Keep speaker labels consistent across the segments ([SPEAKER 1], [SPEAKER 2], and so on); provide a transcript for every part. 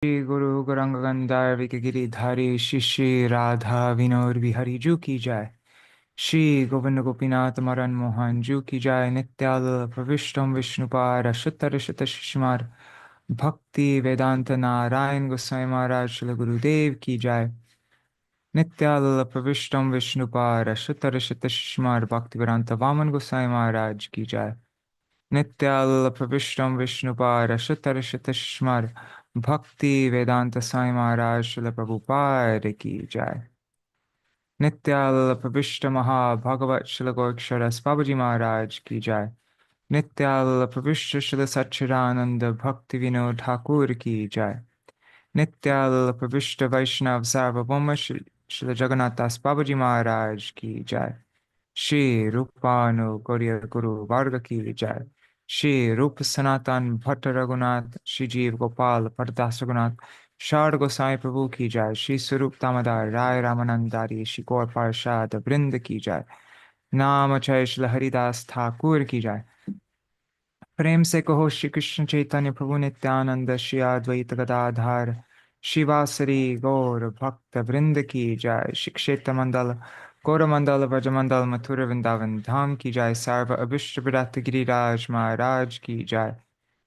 [SPEAKER 1] श्री गुरु गौरांगगंधार विकगिरिधारी श्री श्री राधा विनोद बिहारी जू की जाय। श्री गोविंद गोपीनाथ मरन मोहन जू की जाय। नित्याल प्रविष्टम विष्णुपार शुतर शुत शिशुमार भक्ति वेदांत नारायण गोस्वामी महाराज श्री गुरुदेव की जाय। नित्याल प्रविष्टम विष्णुपार शुतर शुत शिशुमार भक्ति वेदांत वामन गोस्वामी महाराज की जाय। नित्याल प्रविष्टम विष्णुपार शुतर शुत शिशुमार भक्ति वेदांत साई महाराज श्रील प्रभुपाद की जय। नित्याल प्रविष्ट महाभागवत श्रील गोक्षरस बाबूजी महाराज की जय। नित्याल प्रविष्ट श्रील सच्चिदानंद भक्ति विनोद ठाकुर की जय। नित्याल प्रविष्ट वैष्णव सार्वभौम श्री जगन्नाथ दास बाबूजी महाराज की जय। श्री रूपानु गौरी गुरु वर्ग की जय। श्री रूप सनातन भट्ट रघुनाथ श्री जीव गोपाल परदास रघुनाथ शारद गोसाई प्रभु की जय। श्री स्वरूप दामोदर राय रामानंदारी श्री गौर पार्षद वृंद की जय। नाम जय श्री हरिदास ठाकुर की जय। प्रेम से कहो श्री कृष्ण चैतन्य प्रभु नित्यानंद श्री अद्वैत गदाधर शिवासरी गौर भक्त वृंद की जय। श्री क्षेत्र मंडल गौरमंडल व्रजमंडल मथुरा वृंदावन धाम की जय। सर्व अभिष्ट विरत गिरिराज महाराज की जय।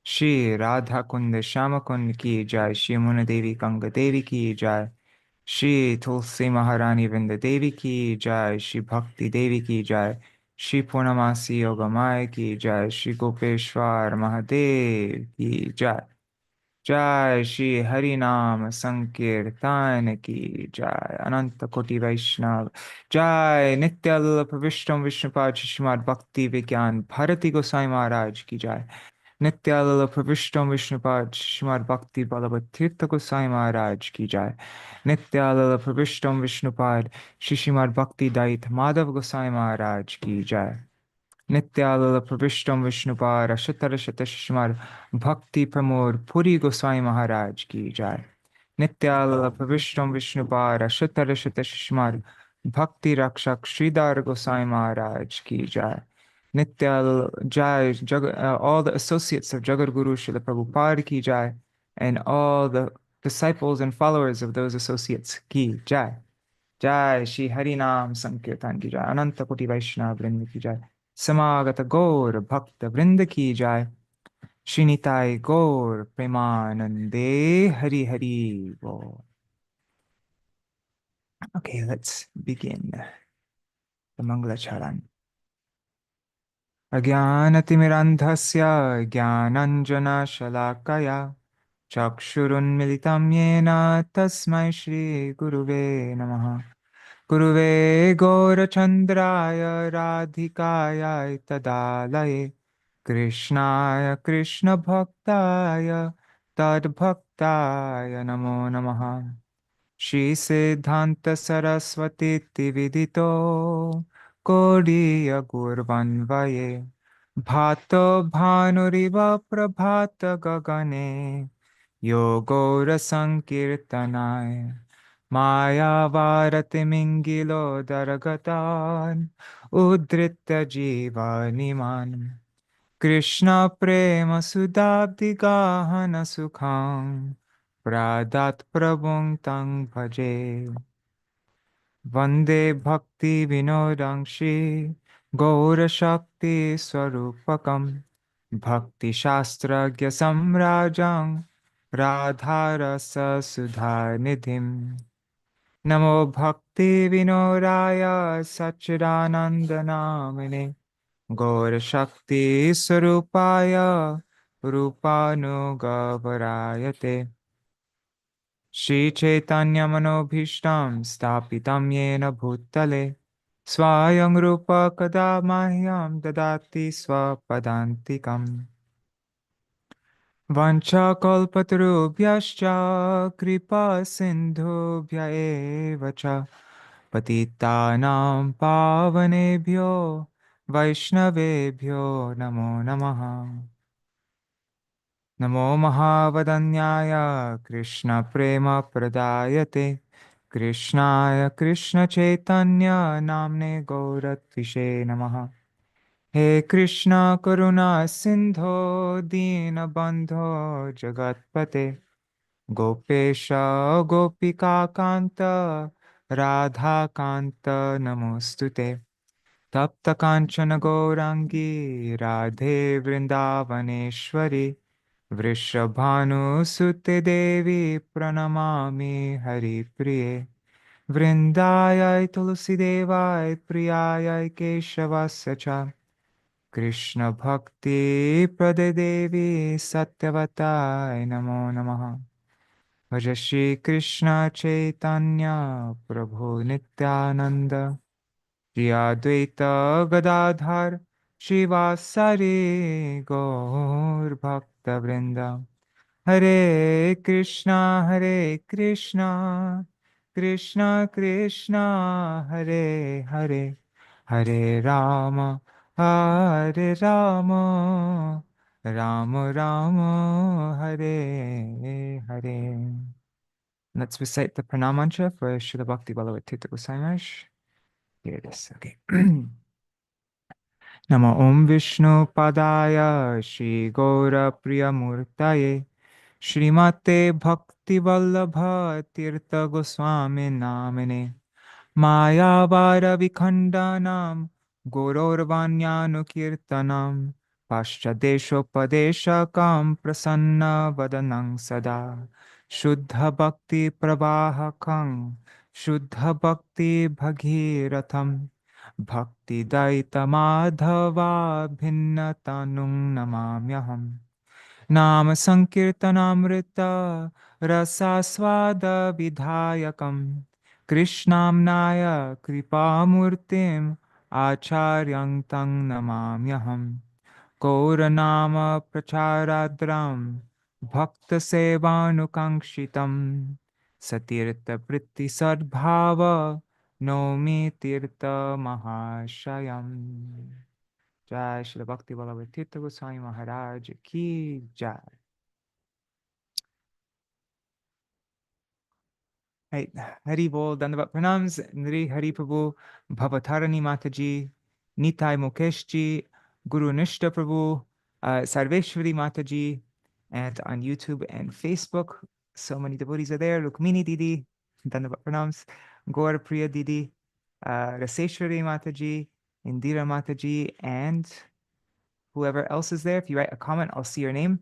[SPEAKER 1] श्री राधा कुंड श्याम कुंड की जय। श्री मुन देवी गंग देवी की जय। श्री तुलसी महारानी वृंद देवी की जय। श्री भक्ति देवी की जय। श्री पूर्णमासी योगमाय की जय। श्री गोपेश्वर महादेव की जय। जय श्री हरि नाम संकीर्तन की जय। अनंत कोटि वैष्णव जय। नित्याल प्रविष्टम विष्णुपाद श्रीमद् भक्ति विज्ञान भारती गोसाई महाराज की जय। नित्याल प्रविष्टम विष्णुपाद श्रीमद् भक्ति बल्लभ तीर्थ गोसाई महाराज की जय। नित्याल प्रविष्टम विष्णुपाद श्रीमद् भक्ति दायित माधव गोसाई महाराज की जय। नित्याल प्रविष्टम विष्णुपाद शतर शत श्रीमद् भक्ति प्रमोद पुरी गोसाई महाराज की जय। नित्याल प्रविष्टम विष्णुपाद शतर शत श्रीमद् भक्ति रक्षक श्रीधर गोसाई महाराज की जय। Nityal Jai, all the associates of Jagat Guru Srila Prabhupada ki Jai, and all the disciples and followers of those associates ki Jai. Jai Shri Harinam Sankirtan ki Jai, Ananta Koti Vaishnava Vrinda ki Jai, Samagata Gaur Bhakta Vrinda ki Jai, Shri Gaur Premanande Hari Hari Bol. Okay, let's begin the Mangala Charan. अज्ञानतिमिरन्धस्य ज्ञानञ्जनशलाकया चक्षुरुन्मिलितं येन तस्मै श्रीगुरुवे नमः। गुरुवे गौरचन्द्राय राधिकायै तदालये कृष्णाय कृष्णभक्ताय तद्भक्ताय नमो नमः। श्रीसिद्धान्तसरस्वतीति विदितो कोडीय गुर्वन्वये भातो भानुरिव प्रभात गगने योगौरसङ्कीर्तनाय मायावारतिमिङ्गिलो दरगतान् उद्धृत्य जीवानिमान् कृष्ण प्रेम सुधाब्दिगाहन सुखं प्रादात् प्रभुं तं भजे। वन्दे भक्ति विनोदं श्री गौरशक्ति स्वरूपकं भक्तिशास्त्रज्ञ सम्राजं राधारस सुधानिधिं। नमो भक्ति विनोदाय सच्चिदानंद नामिने गौरशक्ति स्वरूपाय रूपानुगवरायते। श्री चैतन्य मनोभीष्टं स्थापितं येन भूतले स्वयं रूप कदा मह्यं ददाति स्वपदान्तिकम्। वंशाकल्पतरुभ्यश्च कृपा सिन्धुभ्य एव च पतितानां पावनेभ्यो वैष्णवेभ्यो नमो नमः। नमो महावदन्याय कृष्ण प्रेम प्रदायते कृष्णाय कृष्ण चैतन्य नाम्ने गौरत्विषे नमः। हे कृष्ण करुणा सिंधो दीनबंधो जगत्पते Gopesha Gopika Kanta Radha Kanta Namostute. Tapta Kanchana Gaurangi Radhe Vrindavaneshwari Vrishabhanu Sute Devi Pranamami Hari Priye Vrindayai Tulsi Devai Priyayai Keshavasya Cha Krishna Bhakti Prade Devi Satyavatai Namo Namaha Bhaja Shri Krishna Chaitanya Prabhu Nityananda Shri Advaita Gadadhar Shivasari Gaur Bhakta Vrinda Hare Krishna Krishna Krishna Hare Hare Hare Rama Hare Rama Rama Rama Hare Hare. Let's recite the pranam mantra for Srila Bhakti Ballabha Tīrtha Goswāmī Maharaj. Here it is. Okay. Namo Om Vishnu Padaya Shri Gaura Priya Murtaye Shrimate Bhakti Vallabha Tirtha Goswami Namine Mayavara Vikhandanam Gururvanyanu Kirtanam Paschadesho Padeshakam Prasanna Vadanang Sada Shuddha Bhakti Pravahakam Shuddha Bhakti Bhagiratham Bhakti Daita Madhava Bhinnatanung Namamyaham Nama Sankirtanamrita Rasaswada Vidhayakam Krishnamnaya Kripamurtim Acharyang Tang Namamyaham Gauranama Pracharadram Bhakta Sevanukangshitam Satirtha Pritti Sadbhava Nomi Tirtha Mahashayam. Jai Shri Bhakti Ballabha Tirtha Goswami Maharaj Ki Jai. Right, Hari Bol, Dandavat Pranams, Nri Hari Prabhu, Bhavatarani Mataji, Nitai Mukeshji, Guru Nishta Prabhu, Sarveshwari Mataji, and on YouTube and Facebook, so many devotees are there. Rukmini Didi, Dandavat Pranams, Gaur Priya Didi, Raseshwari Mataji, Indira Mataji, and whoever else is there. If you write a comment, I'll see your name.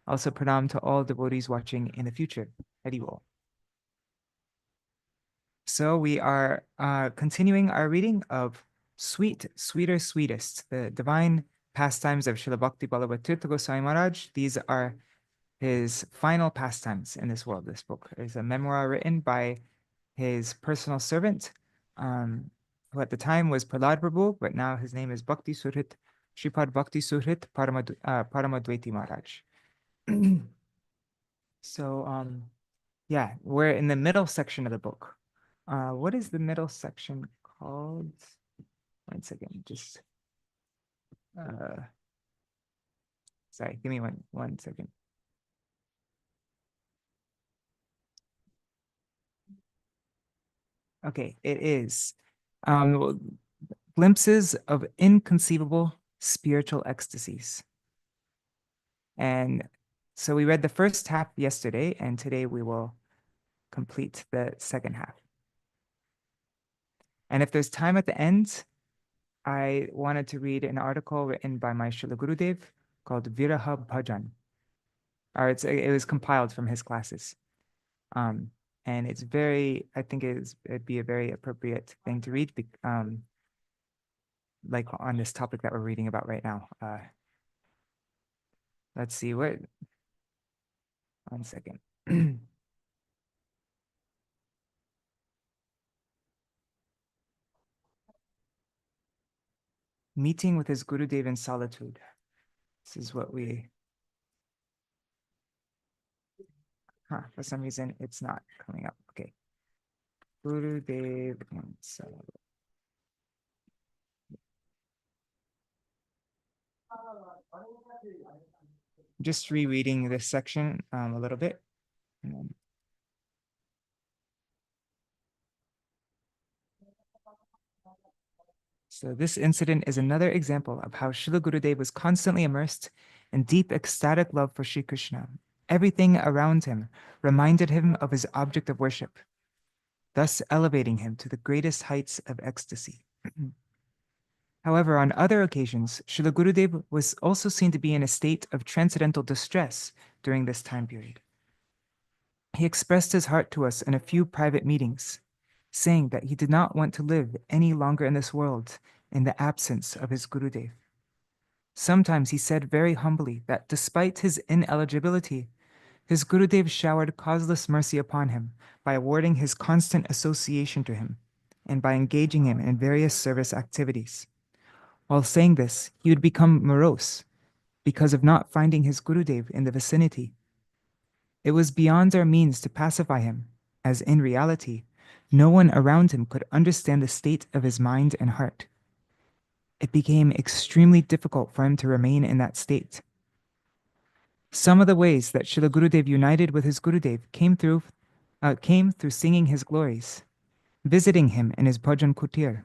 [SPEAKER 1] Also pranam to all devotees watching in the future. Hari Bol. So we are continuing our reading of Sweetest, the divine pastimes of Srila Bhakti Ballabha Tīrtha Goswami Maharaj. These are his final pastimes in this world. This book is a memoir written by his personal servant, who at the time was Prahlad Prabhu, but now his name is Bhakti Surhit, Shripad Bhakti Surhit Paramadvaiti Maharaj. So, yeah, we're in the middle section of the book. What is the middle section called? 1 second, just sorry, give me one second. Okay, it is glimpses of inconceivable spiritual ecstasies. And so we read the first half yesterday, and today we will complete the second half. And if there's time at the end, I wanted to read an article written by my Srila Gurudev called Viraha Bhajan. It was compiled from his classes. And it's I think it'd be a very appropriate thing to read, like on this topic that we're reading about right now. Let's see, 1 second. Meeting with his Gurudev in solitude. This is what for some reason, it's not coming up. Okay. Gurudev in solitude. Just rereading this section a little bit. So this incident is another example of how Srila Gurudev was constantly immersed in deep ecstatic love for Sri Krishna. Everything around him reminded him of his object of worship, thus elevating him to the greatest heights of ecstasy. However, on other occasions, Srila Gurudev was also seen to be in a state of transcendental distress during this time period. He expressed his heart to us in a few private meetings, saying that he did not want to live any longer in this world in the absence of his Gurudev. Sometimes he said very humbly that despite his ineligibility, his Gurudev showered causeless mercy upon him by awarding his constant association to him and by engaging him in various service activities. While saying this, he would become morose because of not finding his Gurudev in the vicinity. It was beyond our means to pacify him, as in reality, no one around him could understand the state of his mind and heart. It became extremely difficult for him to remain in that state. Some of the ways that Srila Gurudev united with his Gurudev came through singing his glories, visiting him in his bhajan kutir,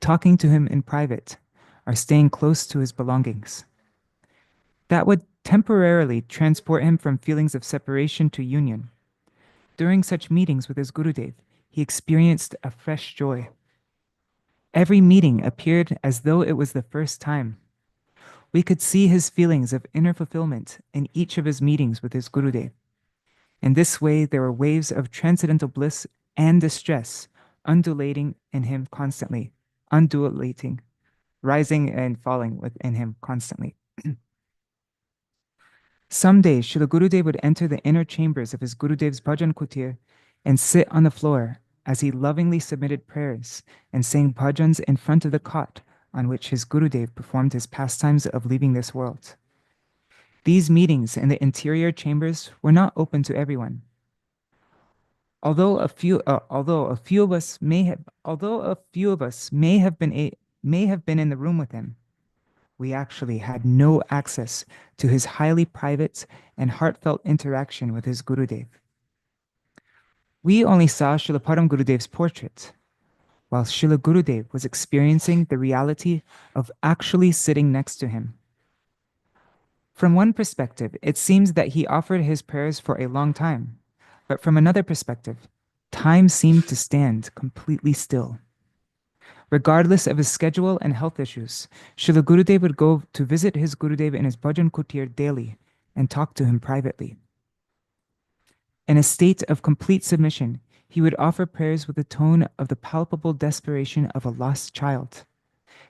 [SPEAKER 1] talking to him in private, or staying close to his belongings. That would temporarily transport him from feelings of separation to union. During such meetings with his Gurudev, he experienced a fresh joy. Every meeting appeared as though it was the first time. We could see his feelings of inner fulfillment in each of his meetings with his Gurudev. In this way, there were waves of transcendental bliss and distress undulating in him constantly, rising and falling within him constantly. Some days, Srila Gurudev would enter the inner chambers of his Gurudev's bhajan kutir and sit on the floor as he lovingly submitted prayers and sang bhajans in front of the cot on which his Gurudev performed his pastimes of leaving this world. These meetings in the interior chambers were not open to everyone. Although a few of us may have been in the room with him, we actually had no access to his highly private and heartfelt interaction with his Gurudev. We only saw Srila Param Gurudev's portrait, while Srila Gurudev was experiencing the reality of actually sitting next to him. From one perspective, it seems that he offered his prayers for a long time, but from another perspective, time seemed to stand completely still. Regardless of his schedule and health issues, Srila Gurudev would go to visit his Gurudev in his bhajan kutir daily and talk to him privately. In a state of complete submission, he would offer prayers with the tone of the palpable desperation of a lost child.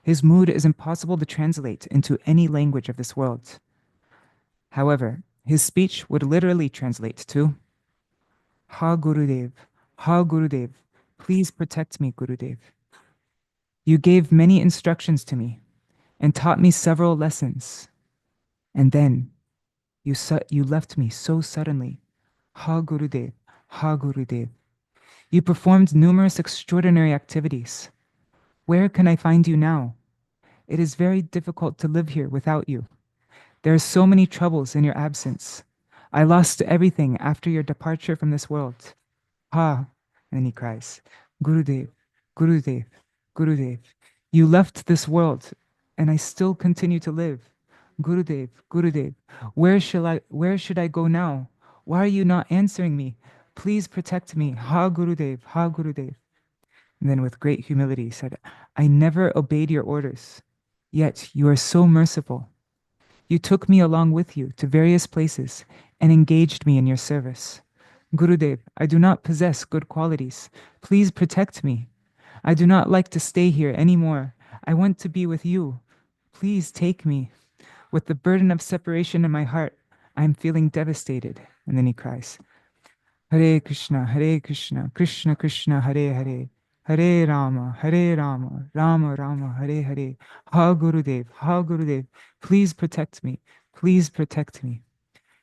[SPEAKER 1] His mood is impossible to translate into any language of this world. However, his speech would literally translate to, "Ha Gurudev, please protect me, Gurudev. You gave many instructions to me and taught me several lessons. And then you left me so suddenly. Ha Gurudev. You performed numerous extraordinary activities. Where can I find you now? It is very difficult to live here without you. There are so many troubles in your absence. I lost everything after your departure from this world. Ha," and then he cries, "Gurudev, Gurudev, you left this world and I still continue to live. Gurudev, where should I go now? Why are you not answering me? Please protect me. Ha Gurudev. And then with great humility he said, "I never obeyed your orders, yet you are so merciful. You took me along with you to various places and engaged me in your service. Gurudev, I do not possess good qualities. Please protect me. I do not like to stay here anymore. I want to be with you. Please take me. With the burden of separation in my heart, I am feeling devastated." And then he cries, "Hare Krishna, Krishna Krishna, Hare Hare, Hare Rama, Rama Rama, Hare Hare. Ha Gurudev, please protect me.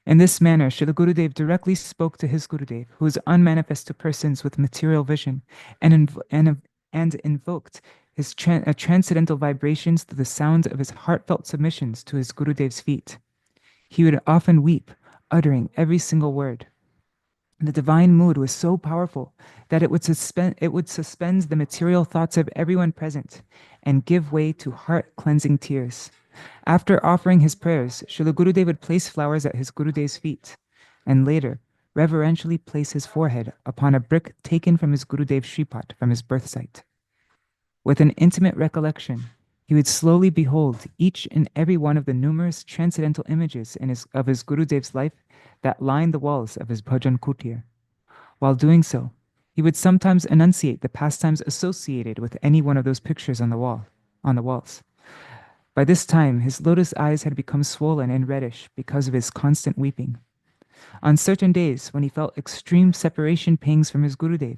[SPEAKER 1] In this manner, Srila Gurudev directly spoke to his Gurudev, who is unmanifest to persons with material vision, and invoked his transcendental vibrations through the sound of his heartfelt submissions to his Gurudev's feet. He would often weep, uttering every single word. The divine mood was so powerful that it would suspend the material thoughts of everyone present and give way to heart-cleansing tears. After offering his prayers, Srila Gurudev would place flowers at his Gurudev's feet, and later reverentially place his forehead upon a brick taken from his Gurudev's Shripad from his birth site. With an intimate recollection, he would slowly behold each and every one of the numerous transcendental images of his Gurudev's life that lined the walls of his bhajan kutir. While doing so, he would sometimes enunciate the pastimes associated with any one of those pictures on the walls. By this time, his lotus eyes had become swollen and reddish because of his constant weeping. On certain days, when he felt extreme separation pangs from his Gurudev,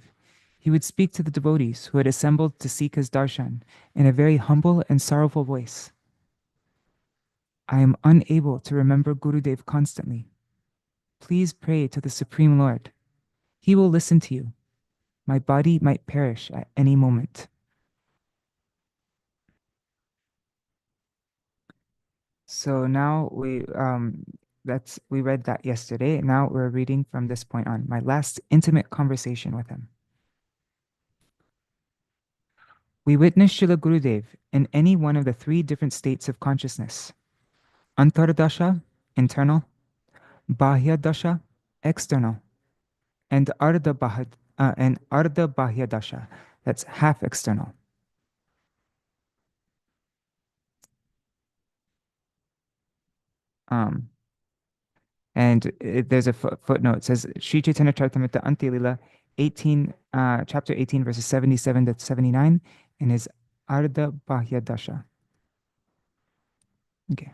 [SPEAKER 1] he would speak to the devotees who had assembled to seek his darshan in a very humble and sorrowful voice. I am unable to remember Gurudev constantly. Please pray to the Supreme Lord. He will listen to you. My body might perish at any moment. So now we read that yesterday. Now we're reading from this point on. My last intimate conversation with him. We witness Srila Gurudev in any one of the three different states of consciousness: Antardasha, internal; Bahya Dasha, external; and Ardha Bahya Dasha, that's half external. There's a footnote. It says Sri Chaitanya Charitamrita Antilila 18, chapter 18, verses 77 to 79, and is Ardha Bahya Dasha. Okay.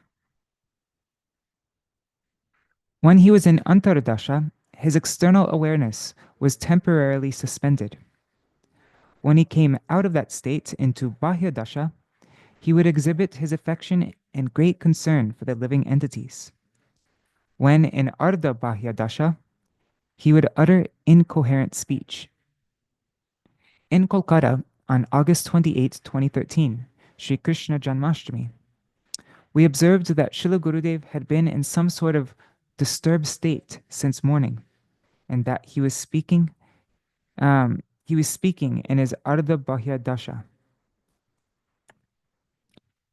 [SPEAKER 1] When he was in Antardasha, his external awareness was temporarily suspended. When he came out of that state into Bahya Dasha, he would exhibit his affection and great concern for the living entities. When in Ardha Bahya Dasha, he would utter incoherent speech. In Kolkata, on August 28, 2013, Sri Krishna Janmashtami, we observed that Srila Gurudev had been in some sort of disturbed state since morning, and that he was speaking in his Ardha Bahya Dasha.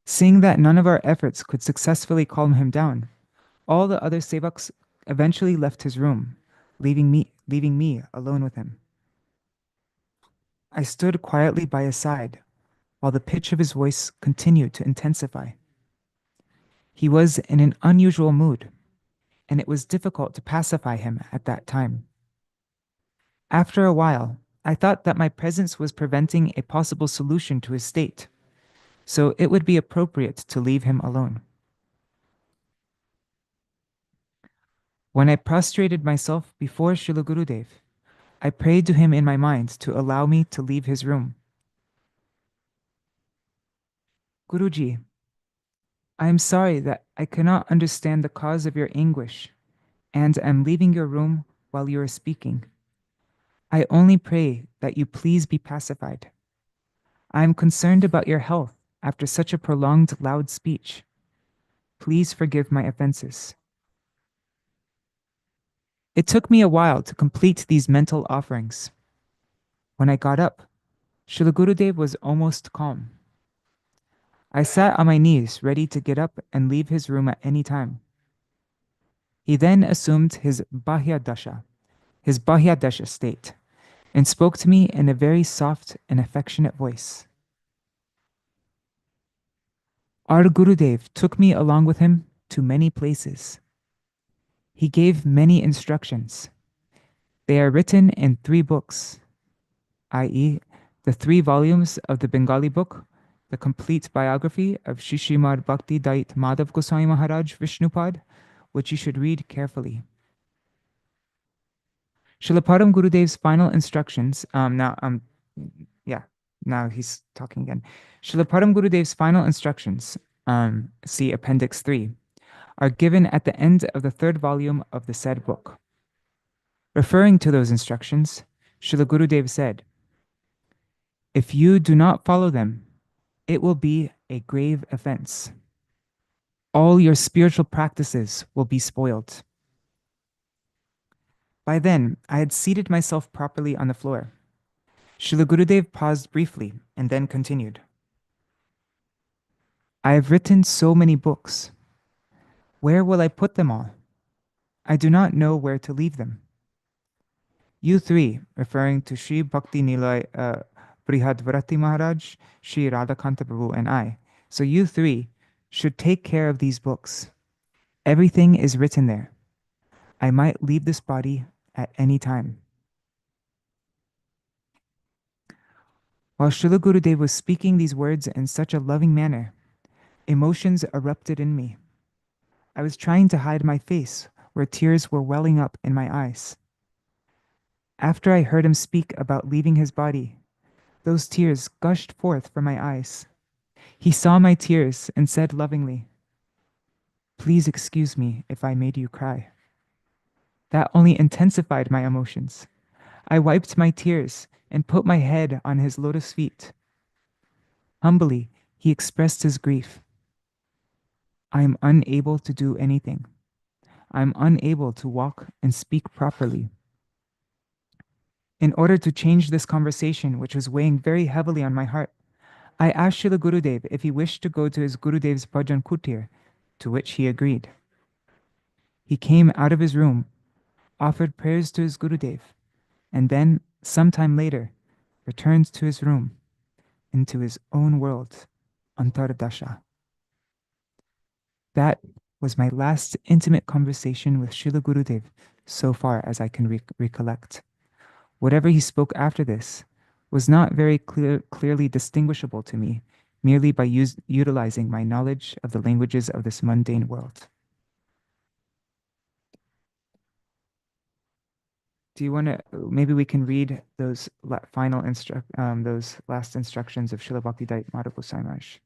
[SPEAKER 1] Seeing that none of our efforts could successfully calm him down, all the other sevaks eventually left his room, leaving me alone with him. I stood quietly by his side, while the pitch of his voice continued to intensify. He was in an unusual mood, and it was difficult to pacify him at that time. After a while, I thought that my presence was preventing a possible solution to his state, so it would be appropriate to leave him alone. When I prostrated myself before Srila Gurudev, I prayed to him in my mind to allow me to leave his room. Guruji, I am sorry that I cannot understand the cause of your anguish, and am leaving your room while you are speaking. I only pray that you please be pacified. I am concerned about your health after such a prolonged loud speech. Please forgive my offenses. It took me a while to complete these mental offerings. When I got up, Srila Gurudev was almost calm. I sat on my knees, ready to get up and leave his room at any time. He then assumed his Bahya Dasha state, and spoke to me in a very soft and affectionate voice. Our Gurudev took me along with him to many places. He gave many instructions. They are written in 3 books, i.e., the 3 volumes of the Bengali book, the complete biography of Srimad Bhakti Dait Madhav Gosvāmī Maharaj Vishnupad, which you should read carefully. Srila Param Gurudev's final instructions, now he's talking again. Srila Param Gurudev's final instructions, see Appendix 3, are given at the end of the 3rd volume of the said book. Referring to those instructions, Srila Gurudev said, "If you do not follow them, it will be a grave offense. All your spiritual practices will be spoiled." By then, I had seated myself properly on the floor. Srila Gurudev paused briefly and then continued. I have written so many books. Where will I put them all? I do not know where to leave them. You three, referring to Sri Bhakti Nilay Brihadvarati Maharaj, Śrī Rādhā-Kṛṣṇa Prabhu, and I. So you three should take care of these books. Everything is written there. I might leave this body at any time. While Srila Gurudev was speaking these words in such a loving manner, emotions erupted in me. I was trying to hide my face, where tears were welling up in my eyes. After I heard him speak about leaving his body, those tears gushed forth from my eyes. He saw my tears and said lovingly, "Please excuse me if I made you cry." That only intensified my emotions. I wiped my tears and put my head on his lotus feet. Humbly, he expressed his grief. "I am unable to do anything. I am unable to walk and speak properly." In order to change this conversation, which was weighing very heavily on my heart, I asked Srila Gurudev if he wished to go to his Gurudev's bhajan kutir, to which he agreed. He came out of his room, offered prayers to his Gurudev, and then, sometime later, returned to his room, into his own world, Antardasha. That was my last intimate conversation with Srila Gurudev, so far as I can recollect. Whatever he spoke after this was not very clearly distinguishable to me, merely by utilizing my knowledge of the languages of this mundane world. Do you want to, maybe we can read those those last instructions of Srila Bhakti-Dayita Madhava Goswami Maharaj.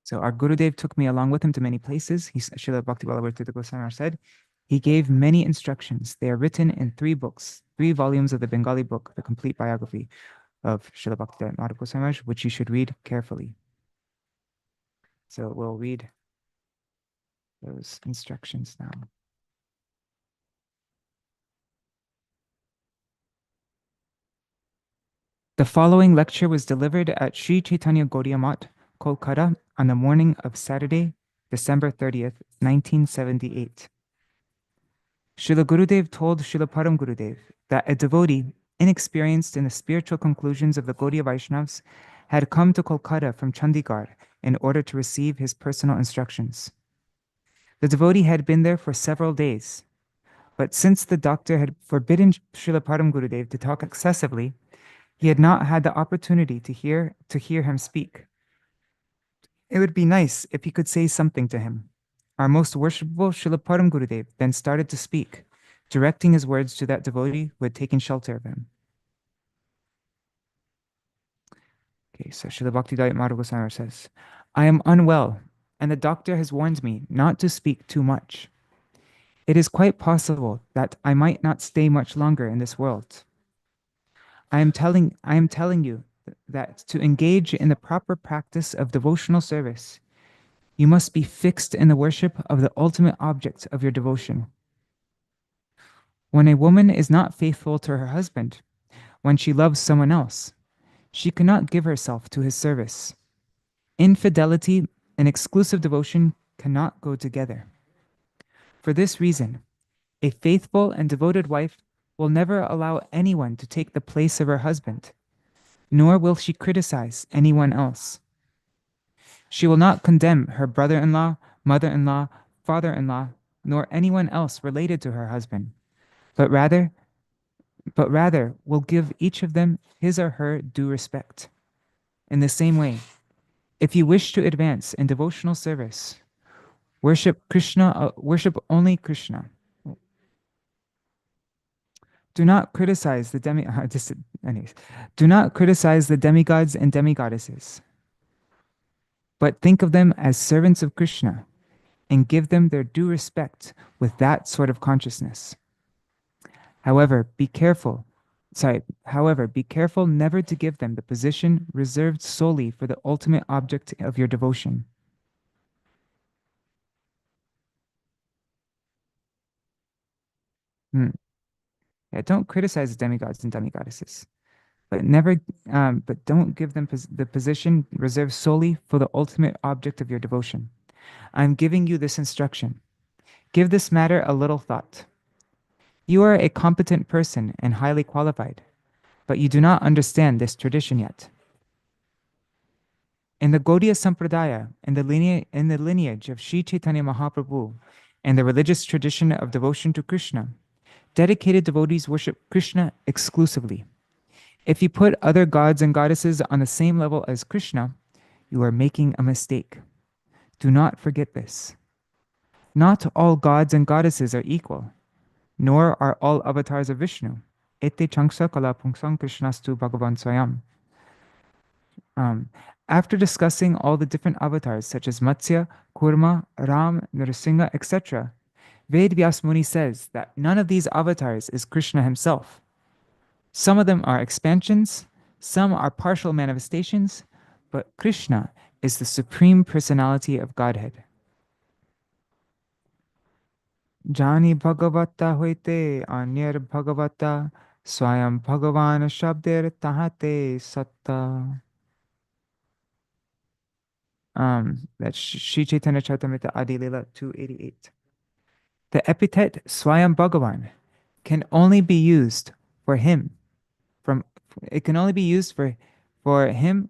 [SPEAKER 1] So our Gurudev took me along with him to many places. Srila Bhakti Ballabha Tīrtha Goswami Maharaj said, he gave many instructions. They are written in 3 books, 3 volumes of the Bengali book, the complete biography of Srila Bhakti Madhava Goswami Maharaj, which you should read carefully. So we'll read those instructions now. The following lecture was delivered at Sri Chaitanya Gaudiya Math, Kolkata, on the morning of Saturday, December 30th, 1978. Srila Gurudev told Srila Param Gurudev that a devotee, inexperienced in the spiritual conclusions of the Gaudiya Vaishnavas, had come to Kolkata from Chandigarh in order to receive his personal instructions. The devotee had been there for several days, but since the doctor had forbidden Srila Param Gurudev to talk excessively, he had not had the opportunity to hear him speak. It would be nice if he could say something to him. Our most worshipful Srila Param Gurudev then started to speak, directing his words to that devotee who had taken shelter of him. Okay, so Srila Bhakti-Dayita Madhava Goswami says, "I am unwell, and the doctor has warned me not to speak too much. It is quite possible that I might not stay much longer in this world. I am telling you that to engage in the proper practice of devotional service, you must be fixed in the worship of the ultimate object of your devotion. When a woman is not faithful to her husband, when she loves someone else, she cannot give herself to his service. Infidelity and exclusive devotion cannot go together. For this reason, a faithful and devoted wife will never allow anyone to take the place of her husband, nor will she criticize anyone else. She will not condemn her brother-in-law, mother-in-law, father-in-law, nor anyone else related to her husband, but rather will give each of them his or her due respect. In the same way, if you wish to advance in devotional service, worship only Krishna. Do not criticize the demigods and demigoddesses, but think of them as servants of Krishna and give them their due respect with that sort of consciousness. However, be careful never to give them the position reserved solely for the ultimate object of your devotion. Hmm. Yeah, don't criticize the demigods and demigoddesses, but never, but don't give them the position reserved solely for the ultimate object of your devotion. I'm giving you this instruction. Give this matter a little thought. You are a competent person and highly qualified, but you do not understand this tradition yet. In the Gaudiya Sampradaya, in the lineage of Sri Chaitanya Mahaprabhu, and the religious tradition of devotion to Krishna, dedicated devotees worship Krishna exclusively. If you put other gods and goddesses on the same level as Krishna, you are making a mistake. Do not forget this. Not all gods and goddesses are equal, nor are all avatars of Vishnu. Ete changsa kala pungsang Krishnastu Bhagavan Swayam. Um, After discussing all the different avatars such as Matsya, Kurma, Ram, Nrsimha, etc., Ved Vyas Muni says that none of these avatars is Krishna himself. Some of them are expansions, some are partial manifestations, but Krishna is the supreme personality of Godhead. Jani Bhagavata hoite anyar Bhagavata Swayam Bhagavan Shabder Tahate Satta. That's Sri Chaitanya Charitamrita Adi Lila 288. The epithet Swayam Bhagavan can only be used for him. It can only be used for him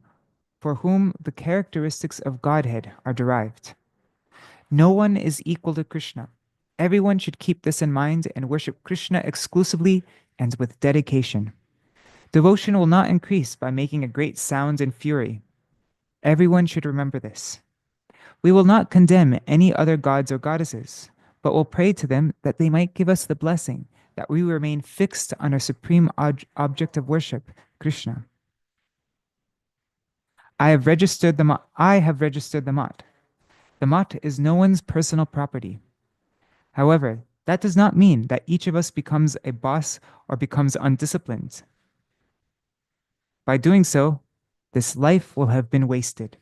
[SPEAKER 1] for whom the characteristics of Godhead are derived. No one is equal to Krishna. Everyone should keep this in mind and worship Krishna exclusively and with dedication. Devotion will not increase by making a great sound and fury. Everyone should remember this. We will not condemn any other gods or goddesses, but will pray to them that they might give us the blessing that we remain fixed on our supreme object of worship, Krishna. I have registered the mat. The mat is no one's personal property. However, that does not mean that each of us becomes a boss or becomes undisciplined. By doing so, this life will have been wasted.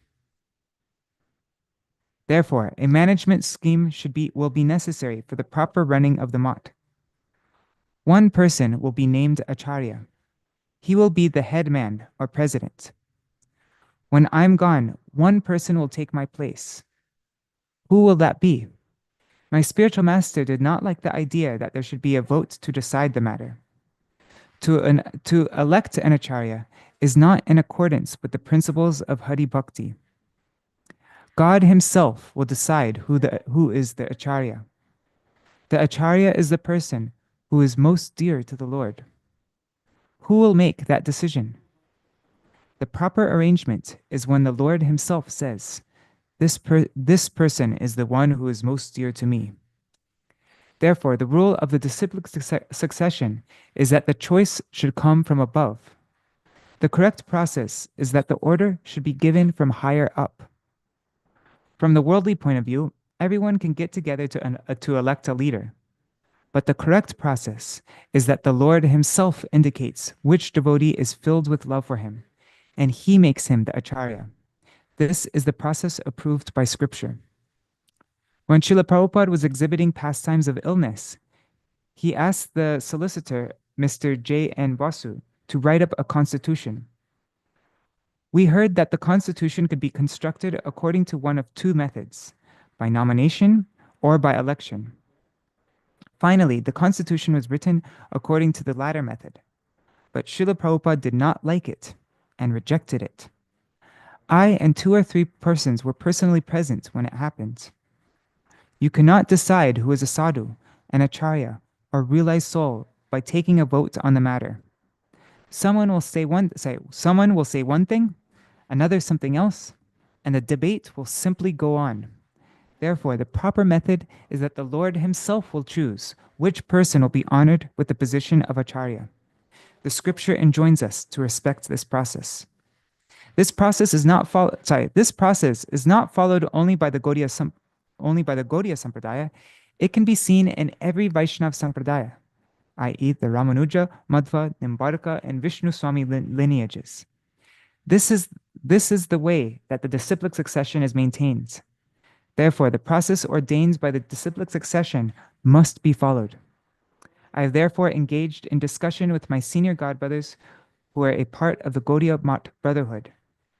[SPEAKER 1] Therefore, a management scheme will be necessary for the proper running of the mat. One person will be named Acharya. He will be the head man or president. When I'm gone, one person will take my place. Who will that be? My spiritual master did not like the idea that there should be a vote to decide the matter. To elect an Acharya is not in accordance with the principles of Hari Bhakti. God himself will decide who is the Acharya. The Acharya is the person who is most dear to the Lord. Who will make that decision? The proper arrangement is when the Lord himself says, this person is the one who is most dear to me. Therefore, the rule of the disciplic succession is that the choice should come from above. The correct process is that the order should be given from higher up. From the worldly point of view, everyone can get together to elect a leader. But the correct process is that the Lord himself indicates which devotee is filled with love for him, and he makes him the Acharya. This is the process approved by scripture. When Srila Prabhupada was exhibiting pastimes of illness, he asked the solicitor, Mr. J. N. Basu, to write up a constitution. We heard that the constitution could be constructed according to one of two methods, by nomination or by election. Finally, the constitution was written according to the latter method, but Srila Prabhupada did not like it and rejected it. I and 2 or 3 persons were personally present when it happened. You cannot decide who is a sadhu, an acharya, or realized soul by taking a vote on the matter. Someone will say one thing, another something else, and the debate will simply go on. Therefore, the proper method is that the Lord himself will choose which person will be honored with the position of acharya. The scripture enjoins us to respect this process. This process is not followed only by the Gaudiya Sampradaya. It can be seen in every Vaishnav Sampradaya, i.e. the Ramanuja, Madhva, Nimbarka, and Vishnu Swami lineages. This is the way that the disciplic succession is maintained. Therefore, the process ordained by the disciplic succession must be followed. I have therefore engaged in discussion with my senior godbrothers who are a part of the Gaudiya Math Brotherhood,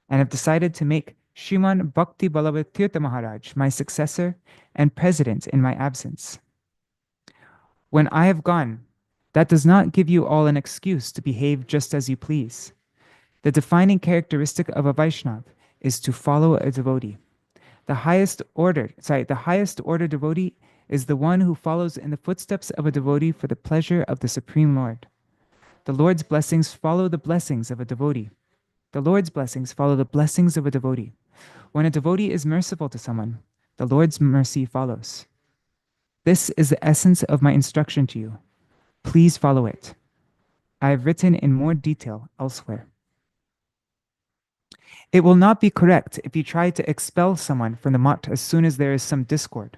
[SPEAKER 1] and have decided to make Sriman Bhakti Ballabha Tīrtha Mahārāja my successor and president in my absence. When I have gone, that does not give you all an excuse to behave just as you please. The defining characteristic of a Vaishnava is to follow a devotee. The highest order devotee is the one who follows in the footsteps of a devotee for the pleasure of the Supreme Lord. The Lord's blessings follow the blessings of a devotee. The Lord's blessings follow the blessings of a devotee. When a devotee is merciful to someone, the Lord's mercy follows. This is the essence of my instruction to you. Please follow it. I have written in more detail elsewhere. It will not be correct if you try to expel someone from the mat as soon as there is some discord.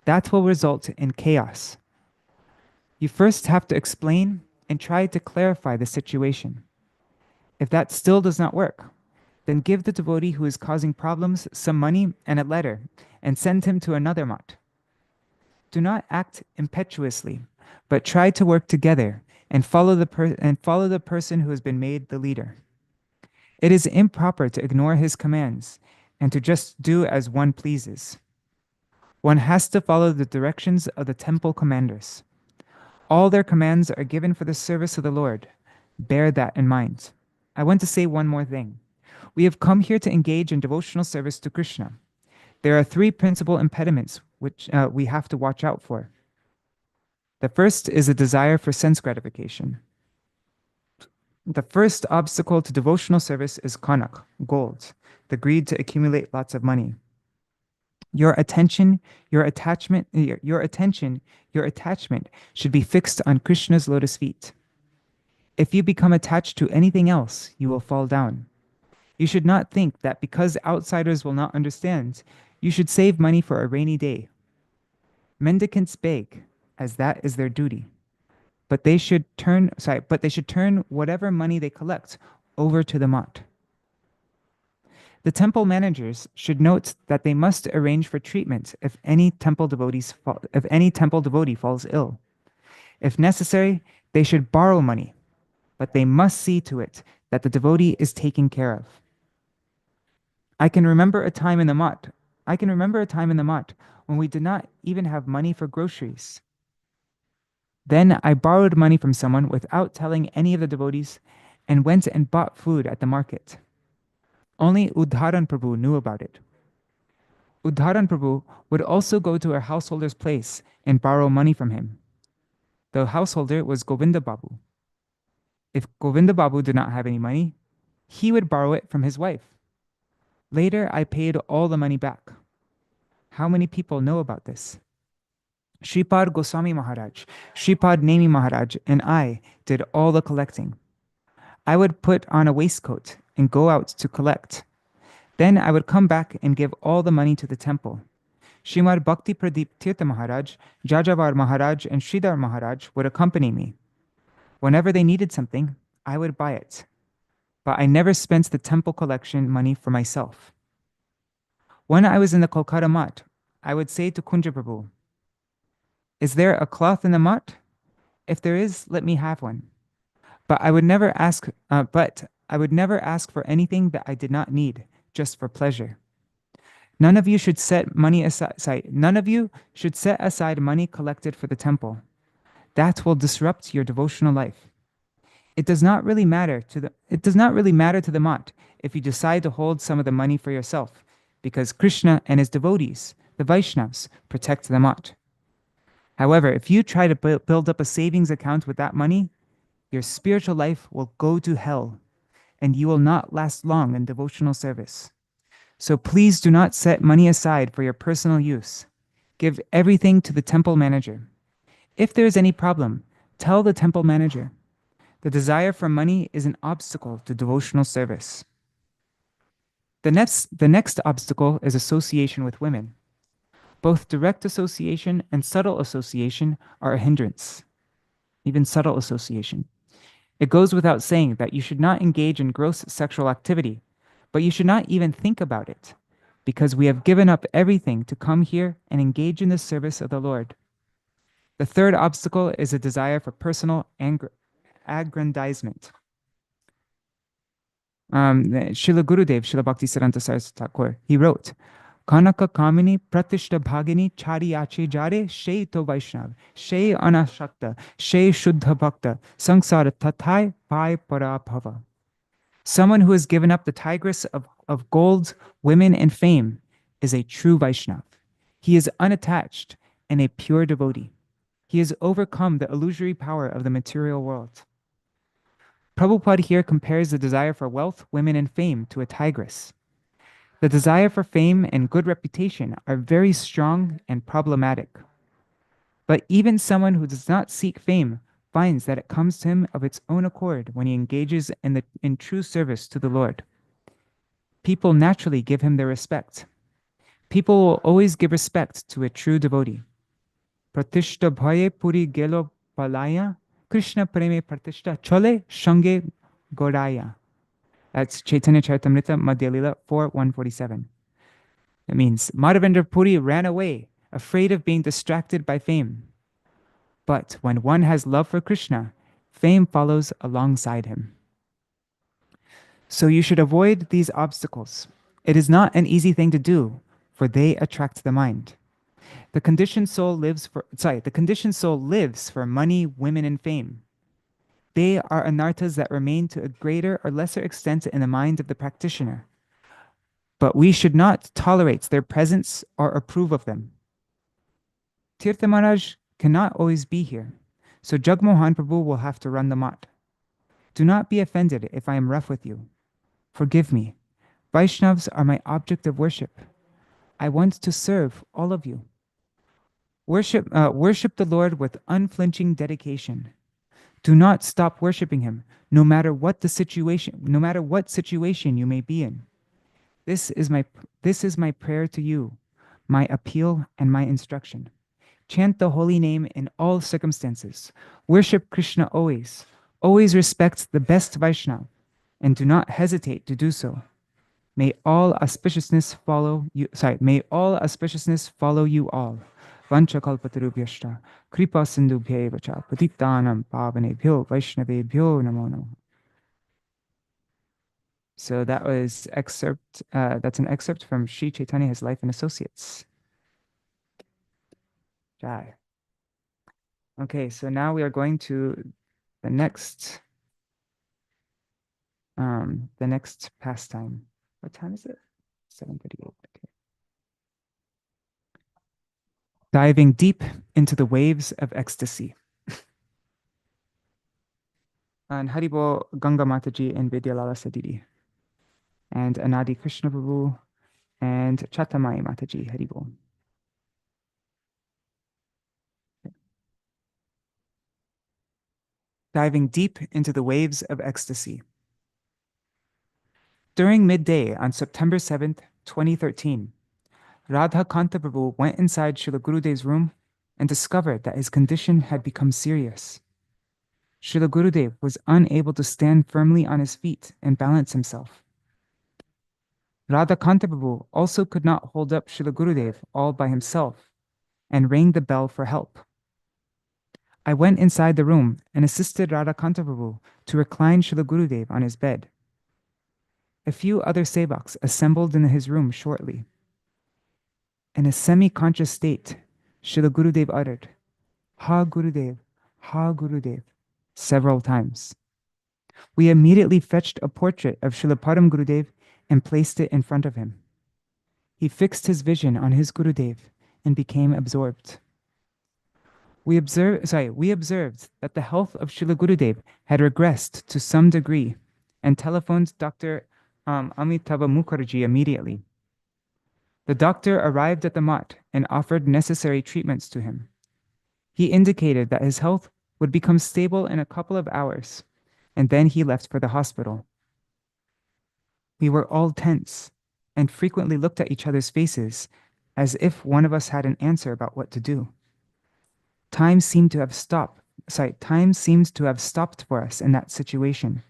[SPEAKER 1] That will result in chaos. You first have to explain and try to clarify the situation. If that still does not work, then give the devotee who is causing problems some money and a letter and send him to another mat. Do not act impetuously, but try to work together and follow the person who has been made the leader. It is improper to ignore his commands and to just do as one pleases. One has to follow the directions of the temple commanders. All their commands are given for the service of the Lord. Bear that in mind. I want to say one more thing. We have come here to engage in devotional service to Krishna. There are three principal impediments which we have to watch out for. The first is a desire for sense gratification. The first obstacle to devotional service is kanak, gold, the greed to accumulate lots of money. Your attachment should be fixed on Krishna's lotus feet. If you become attached to anything else, you will fall down. You should not think that because outsiders will not understand, you should save money for a rainy day. Mendicants beg, as that is their duty. But they should turn whatever money they collect over to the mat. The temple managers should note that they must arrange for treatment if any temple devotee falls ill. If necessary, they should borrow money, but they must see to it that the devotee is taken care of. I can remember a time in the mat when we did not even have money for groceries. Then I borrowed money from someone without telling any of the devotees and went and bought food at the market. Only Udharan Prabhu knew about it. Udharan Prabhu would also go to a householder's place and borrow money from him. The householder was Govinda Babu. If Govinda Babu did not have any money, he would borrow it from his wife. Later, I paid all the money back. How many people know about this? Shripad Gosvāmī Maharaj, Shripad Nemi Maharaj, and I did all the collecting. I would put on a waistcoat and go out to collect. Then I would come back and give all the money to the temple. Srimad Bhakti Pradeep Tīrtha Maharaj, Jajavar Maharaj, and Sridhar Maharaj would accompany me. Whenever they needed something, I would buy it. But I never spent the temple collection money for myself. When I was in the Kolkata mat, I would say to Kunja Prabhu, "Is there a cloth in the mat? If there is, let me have one." But I would never ask for anything that I did not need, just for pleasure. None of you should set aside money collected for the temple. That will disrupt your devotional life. It does not really matter to the mat if you decide to hold some of the money for yourself, because Krishna and his devotees, the Vaishnavas, protect the mat. However, if you try to build up a savings account with that money, your spiritual life will go to hell, and you will not last long in devotional service. So please do not set money aside for your personal use. Give everything to the temple manager. If there is any problem, tell the temple manager. The desire for money is an obstacle to devotional service. The next obstacle is association with women. Both direct association and subtle association are a hindrance, even subtle association. It goes without saying that you should not engage in gross sexual activity, but you should not even think about it, because we have given up everything to come here and engage in the service of the Lord. The third obstacle is a desire for personal aggrandizement. Srila Gurudev, Srila Bhakti Siddhanta Saraswati Thakur, he wrote, Kanaka Kamini Pratishta Bhagini Chari Ache Jare She To Vaishnav, She Anashakta, She Shuddha Bhakta, Sangsara Tathai Pai Parabhava. Someone who has given up the tigress of gold, women, and fame is a true Vaishnav. He is unattached and a pure devotee. He has overcome the illusory power of the material world. Prabhupada here compares the desire for wealth, women, and fame to a tigress. The desire for fame and good reputation are very strong and problematic. But even someone who does not seek fame finds that it comes to him of its own accord when he engages in true service to the Lord. People naturally give him their respect. People will always give respect to a true devotee. Pratishta bhaye puri gelo palaya, Krishna preme pratishta chole shange godaya. That's Chaitanya Charitamrita Madhya Lila 4:147. It means Madhavendra Puri ran away, afraid of being distracted by fame. But when one has love for Krishna, fame follows alongside him. So you should avoid these obstacles. It is not an easy thing to do, for they attract the mind. The conditioned soul lives for money, women, and fame. They are anarthas that remain to a greater or lesser extent in the mind of the practitioner. But we should not tolerate their presence or approve of them. Tīrtha Maharaj cannot always be here, so Jagmohan Prabhu will have to run the mat. Do not be offended if I am rough with you. Forgive me. Vaishnavas are my object of worship. I want to serve all of you. Worship the Lord with unflinching dedication. Do not stop worshiping him, no matter what situation you may be in. This is my prayer to you, my appeal and my instruction. Chant the holy name in all circumstances. Worship Krishna always. Always respect the best Vaishnava, and do not hesitate to do so. May all auspiciousness follow you. May all auspiciousness follow you all. Vancha kalpatarubhyashta, kripa sindhubhya vacha, patitanam pavanebhyo vaishnavebhyo namo namo. So that was that's an excerpt from Sri Chaitanya, His Life and Associates. Jai. Okay, so now we are going to the next pastime. What time is it? 7:38. Okay. Diving deep into the waves of ecstasy. And Haribo Ganga Mataji and Vidyalala Sadidi. And Anadi Krishna Prabhu and Chatamai Mataji Haribo. Diving deep into the waves of ecstasy. During midday on September 7th, 2013, Radha-Kanta Prabhu went inside Srila Gurudev's room and discovered that his condition had become serious. Srila Gurudev was unable to stand firmly on his feet and balance himself. Radha-Kanta Prabhu also could not hold up Srila Gurudev all by himself and rang the bell for help. I went inside the room and assisted Radha-Kanta Prabhu to recline Srila Gurudev on his bed. A few other sevaks assembled in his room shortly. In a semi-conscious state, Srila Gurudev uttered, "Ha Gurudev, Ha Gurudev," several times. We immediately fetched a portrait of Srila Param Gurudev and placed it in front of him. He fixed his vision on his Gurudev and became absorbed. We observed that the health of Srila Gurudev had regressed to some degree and telephoned Dr. Amitabha Mukherjee immediately. The doctor arrived at the mat and offered necessary treatments to him. He indicated that his health would become stable in a couple of hours, and then he left for the hospital. We were all tense and frequently looked at each other's faces as if one of us had an answer about what to do. Time seemed to have stopped for us in that situation.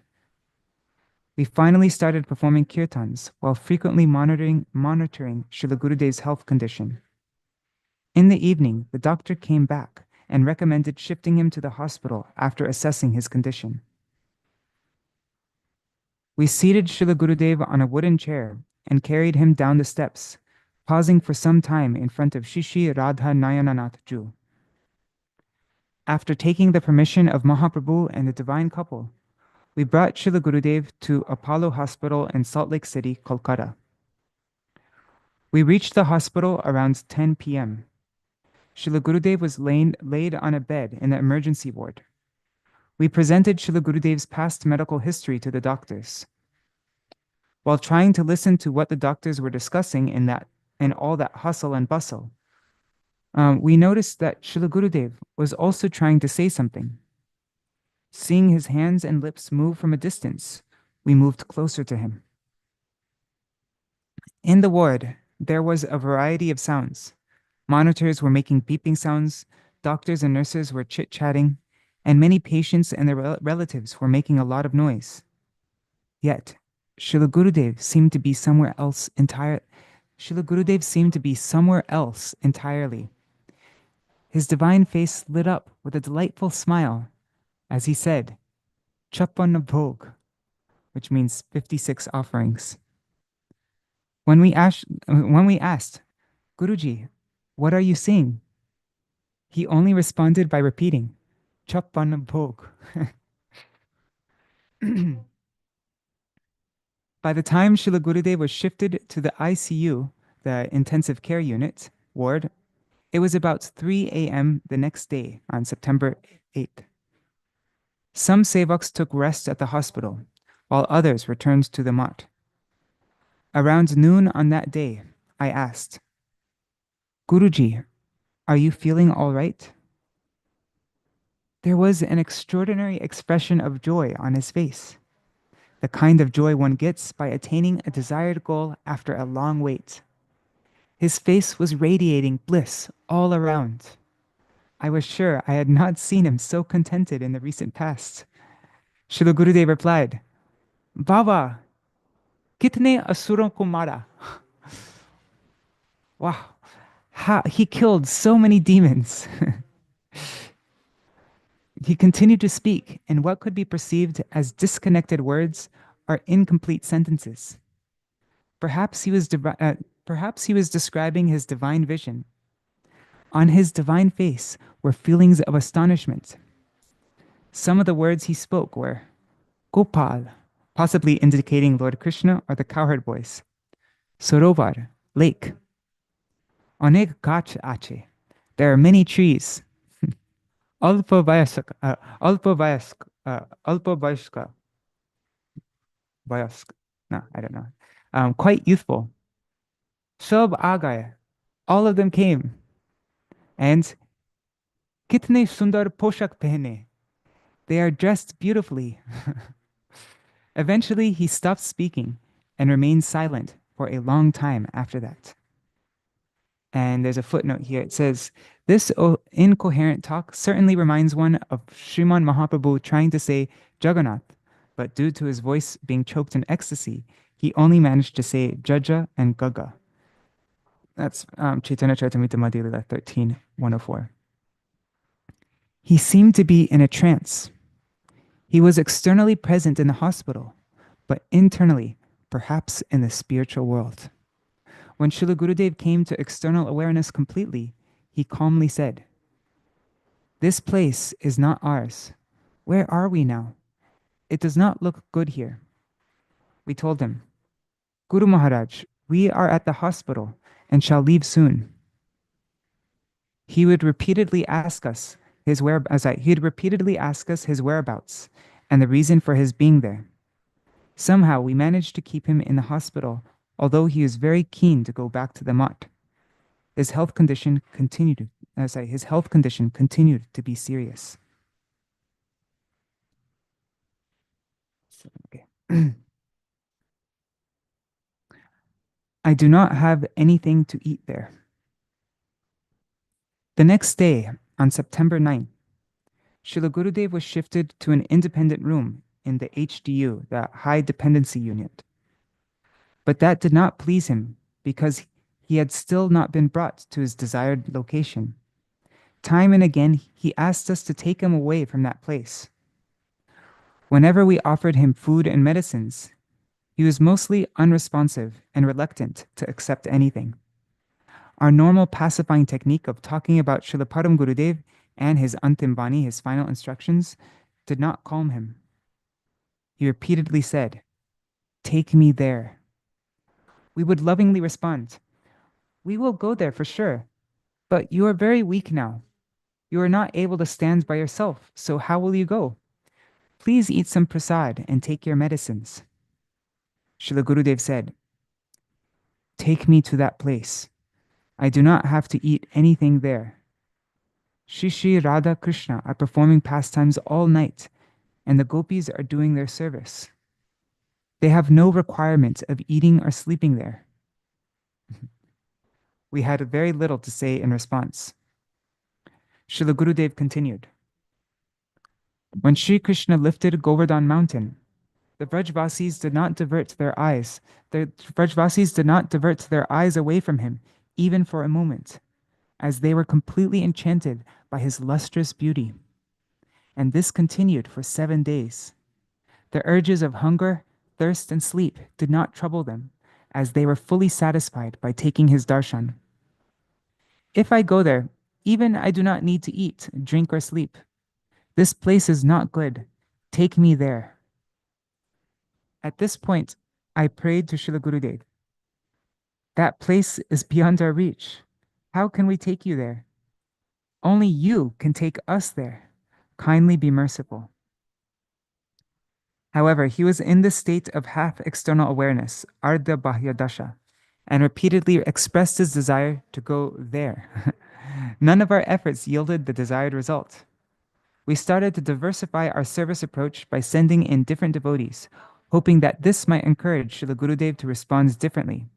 [SPEAKER 1] We finally started performing kirtans while frequently monitoring Srila Gurudev's health condition. In the evening, the doctor came back and recommended shifting him to the hospital after assessing his condition. We seated Srila Gurudev on a wooden chair and carried him down the steps, pausing for some time in front of Śrī Rādhā-Nayananath Ju. After taking the permission of Mahaprabhu and the divine couple, we brought Srila Gurudev to Apollo Hospital in Salt Lake City, Kolkata. We reached the hospital around 10 p.m. Srila Gurudev was laid on a bed in the emergency ward. We presented Srila Gurudev's past medical history to the doctors. While trying to listen to what the doctors were discussing in all that hustle and bustle, we noticed that Srila Gurudev was also trying to say something. Seeing his hands and lips move from a distance, we moved closer to him. In the ward, there was a variety of sounds. Monitors were making beeping sounds, doctors and nurses were chit-chatting, and many patients and their relatives were making a lot of noise. Yet, Srila Gurudev seemed to be somewhere else entirely. His divine face lit up with a delightful smile as he said, "Chappan Bhog," which means 56 offerings. When we asked, "Guruji, what are you saying?" he only responded by repeating, "Chappan Bhog." By the time Srila Gurudev was shifted to the ICU, the intensive care unit, ward, it was about 3 a.m. the next day on September 8th. Some sevaks took rest at the hospital, while others returned to the mat. Around noon on that day, I asked, "Guruji, are you feeling all right?" There was an extraordinary expression of joy on his face, the kind of joy one gets by attaining a desired goal after a long wait. His face was radiating bliss all around. I was sure I had not seen him so contented in the recent past. Srila Gurudev replied, "Baba, kitne asuron ko mara." Wow, he killed so many demons. He continued to speak in what could be perceived as disconnected words or incomplete sentences. Perhaps he was describing his divine vision. On his divine face were feelings of astonishment. Some of the words he spoke were Gopal, possibly indicating Lord Krishna or the cowherd boys. Sarovar, lake. Onek gach ache, there are many trees. Alpa Vayaska. No, I don't know. Quite youthful. Sab Agaya, all of them came. And Kitne Sundar Poshak Pehne, they are dressed beautifully. Eventually, he stopped speaking and remained silent for a long time after that. And there's a footnote here. It says, this incoherent talk certainly reminds one of Sriman Mahaprabhu trying to say Jagannath, but due to his voice being choked in ecstasy, he only managed to say Jaja and Gaga. That's Chaitanya Charitamrita Madhya Lila 13:104. He seemed to be in a trance. He was externally present in the hospital, but internally, perhaps in the spiritual world. When Srila Gurudev came to external awareness completely, he calmly said, "This place is not ours. Where are we now? It does not look good here." We told him, "Guru Maharaj, we are at the hospital and shall leave soon." He would repeatedly ask us his whereabouts and the reason for his being there. Somehow we managed to keep him in the hospital, although he was very keen to go back to the mat. His health condition continued to be serious. Okay. I do not have anything to eat there. The next day, on September 9th, Srila Gurudev was shifted to an independent room in the HDU, the High Dependency Unit. But that did not please him because he had still not been brought to his desired location. time and again, he asked us to take him away from that place. Whenever we offered him food and medicines, he was mostly unresponsive and reluctant to accept anything. Our normal pacifying technique of talking about Srila Param Gurudev and his Antim Bani, his final instructions, did not calm him. He repeatedly said, "Take me there." We would lovingly respond, "We will go there for sure, but you are very weak now. You are not able to stand by yourself, so how will you go? Please eat some prasad and take your medicines." Srila Gurudev said, "Take me to that place. I do not have to eat anything there. Śrī Rādhā-Kṛṣṇa are performing pastimes all night, and the gopis are doing their service. They have no requirement of eating or sleeping there." We had very little to say in response. Srila Gurudev continued, "When Sri Krishna lifted Govardhan mountain, the Vrajvasis did not divert their eyes. The Vrajvasis did not divert their eyes away from him, even for a moment, as they were completely enchanted by his lustrous beauty. And this continued for 7 days. The urges of hunger, thirst, and sleep did not trouble them, as they were fully satisfied by taking his darshan. If I go there, even I do not need to eat, drink, or sleep. This place is not good. Take me there." At this point, I prayed to Srila Gurudev, "That place is beyond our reach. How can we take you there? Only you can take us there. Kindly be merciful." However, he was in the state of half external awareness, Ardha Bahya Dasha, and repeatedly expressed his desire to go there. None of our efforts yielded the desired result. We started to diversify our service approach by sending in different devotees, hoping that this might encourage Srila Gurudev to respond differently.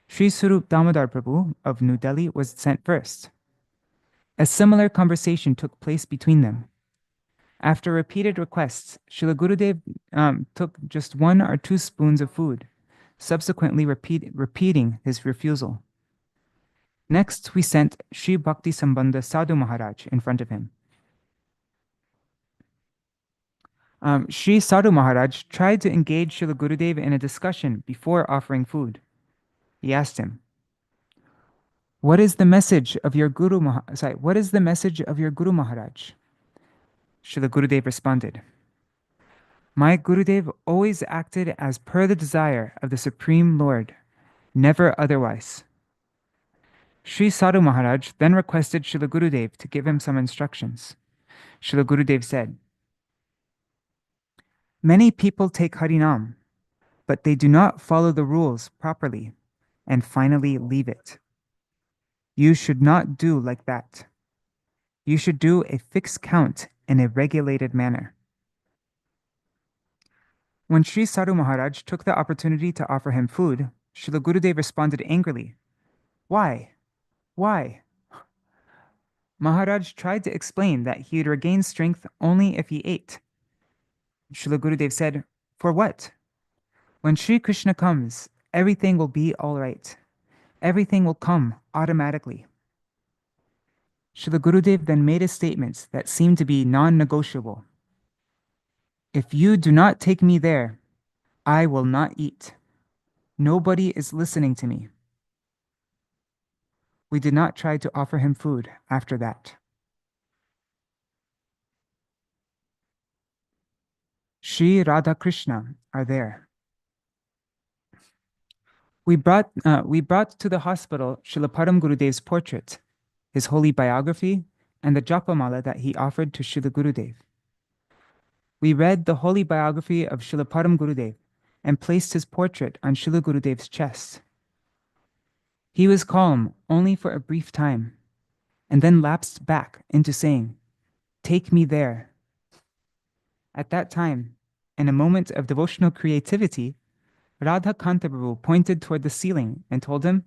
[SPEAKER 1] Sri Surup Damodar Prabhu of New Delhi was sent first. A similar conversation took place between them. After repeated requests, Srila Gurudev took just 1 or 2 spoons of food, subsequently repeating his refusal. Next, we sent Sri Bhakti Sambandha Sadhu Maharaj in front of him. Sri Sadhu Maharaj tried to engage Srila Gurudev in a discussion before offering food. He asked him, "What is the message of your Guru Maharaj? What is the message of your Guru Maharaj?" Srila Gurudev responded, "My Gurudev always acted as per the desire of the Supreme Lord, never otherwise." Sri Sadhu Maharaj then requested Srila Gurudev to give him some instructions. Srila Gurudev said, "Many people take Harinam, but they do not follow the rules properly and finally leave it. You should not do like that. You should do a fixed count in a regulated manner." When Sri Sadhu Maharaj took the opportunity to offer him food, Srila Gurudev responded angrily, "Why? Why?" Maharaj tried to explain that he would regain strength only if he ate. Srila Gurudev said, "For what? When Sri Krishna comes, everything will be all right. Everything will come automatically." Srila Gurudev then made a statement that seemed to be non-negotiable. "If you do not take me there, I will not eat. Nobody is listening to me." We did not try to offer him food after that. Śrī Rādhā-Kṛṣṇa Are There. We brought to the hospital Srila Param Gurudev's portrait, his holy biography, and the japamala that he offered to Srila Gurudev. We read the holy biography of Srila Param Gurudev and placed his portrait on Srila Gurudev's chest. He was calm only for a brief time, and then lapsed back into saying, "Take me there." At that time, in a moment of devotional creativity, Radha Kanta Prabhu pointed toward the ceiling and told him,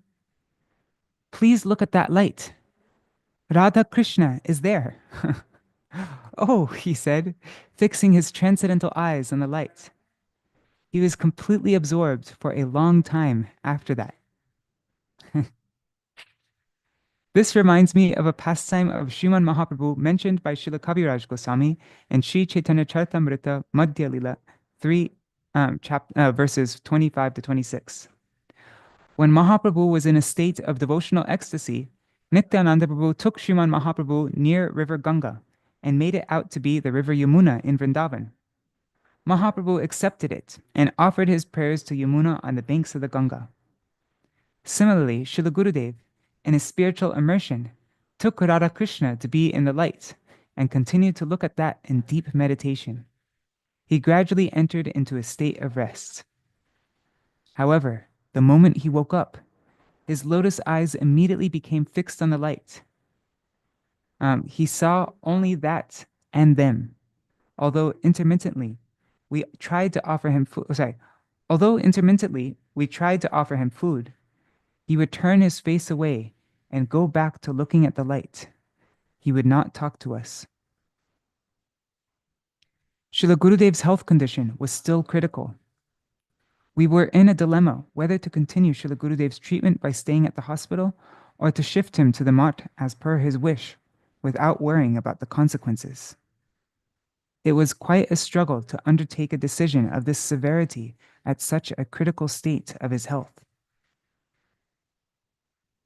[SPEAKER 1] "Please look at that light. Radha Krishna is there." "Oh," he said, fixing his transcendental eyes on the light. He was completely absorbed for a long time after that. This reminds me of a pastime of Sriman Mahaprabhu mentioned by Srila Kaviraj Goswami in Sri Chaitanya Charitamrita Madhya Lila 3 verses 25 to 26. When Mahaprabhu was in a state of devotional ecstasy, Nityananda Prabhu took Sriman Mahaprabhu near river Ganga and made it out to be the river Yamuna in Vrindavan. Mahaprabhu accepted it and offered his prayers to Yamuna on the banks of the Ganga. Similarly, Srila Gurudev, in his spiritual immersion, took Radha-Krishna to be in the light and continued to look at that in deep meditation. He gradually entered into a state of rest. However, the moment he woke up, his lotus eyes immediately became fixed on the light. He saw only that and them. Although intermittently we tried to offer him food, he would turn his face away and go back to looking at the light. He would not talk to us. Srila Gurudev's health condition was still critical. We were in a dilemma whether to continue Srila Gurudev's treatment by staying at the hospital or to shift him to the Math as per his wish without worrying about the consequences. It was quite a struggle to undertake a decision of this severity at such a critical state of his health.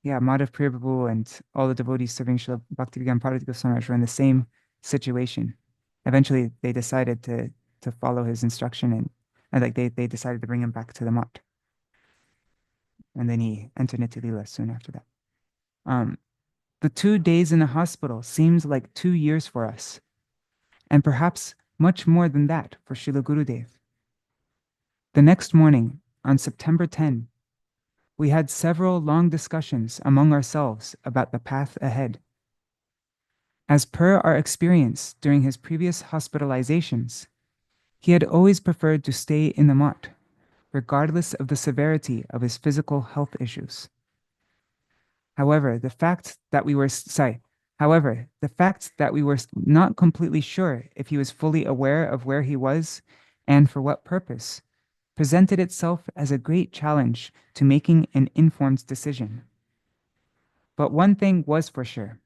[SPEAKER 1] Yeah, Madhav Priya Prabhu and all the devotees serving Srila Bhaktivedanta Parvati Goswami were in the same situation. Eventually, they decided to follow his instruction and they decided to bring him back to the Math. And then he entered Nitya Leela soon after that. The 2 days in the hospital seems like 2 years for us, and perhaps much more than that for Srila Gurudev. The next morning, on September 10, we had several long discussions among ourselves about the path ahead. As per our experience during his previous hospitalizations, he had always preferred to stay in the Math, regardless of the severity of his physical health issues. However, the fact that we were not completely sure if he was fully aware of where he was and for what purpose presented itself as a great challenge to making an informed decision. But one thing was for sure.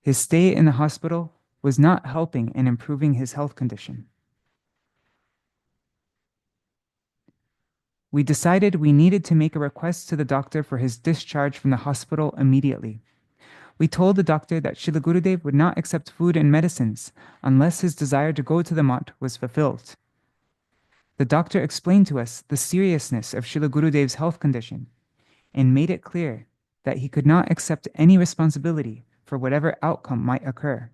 [SPEAKER 1] His stay in the hospital was not helping in improving his health condition. We decided we needed to make a request to the doctor for his discharge from the hospital immediately. We told the doctor that Srila Gurudev would not accept food and medicines unless his desire to go to the Math was fulfilled. The doctor explained to us the seriousness of Srila Gurudev's health condition and made it clear that he could not accept any responsibility for whatever outcome might occur.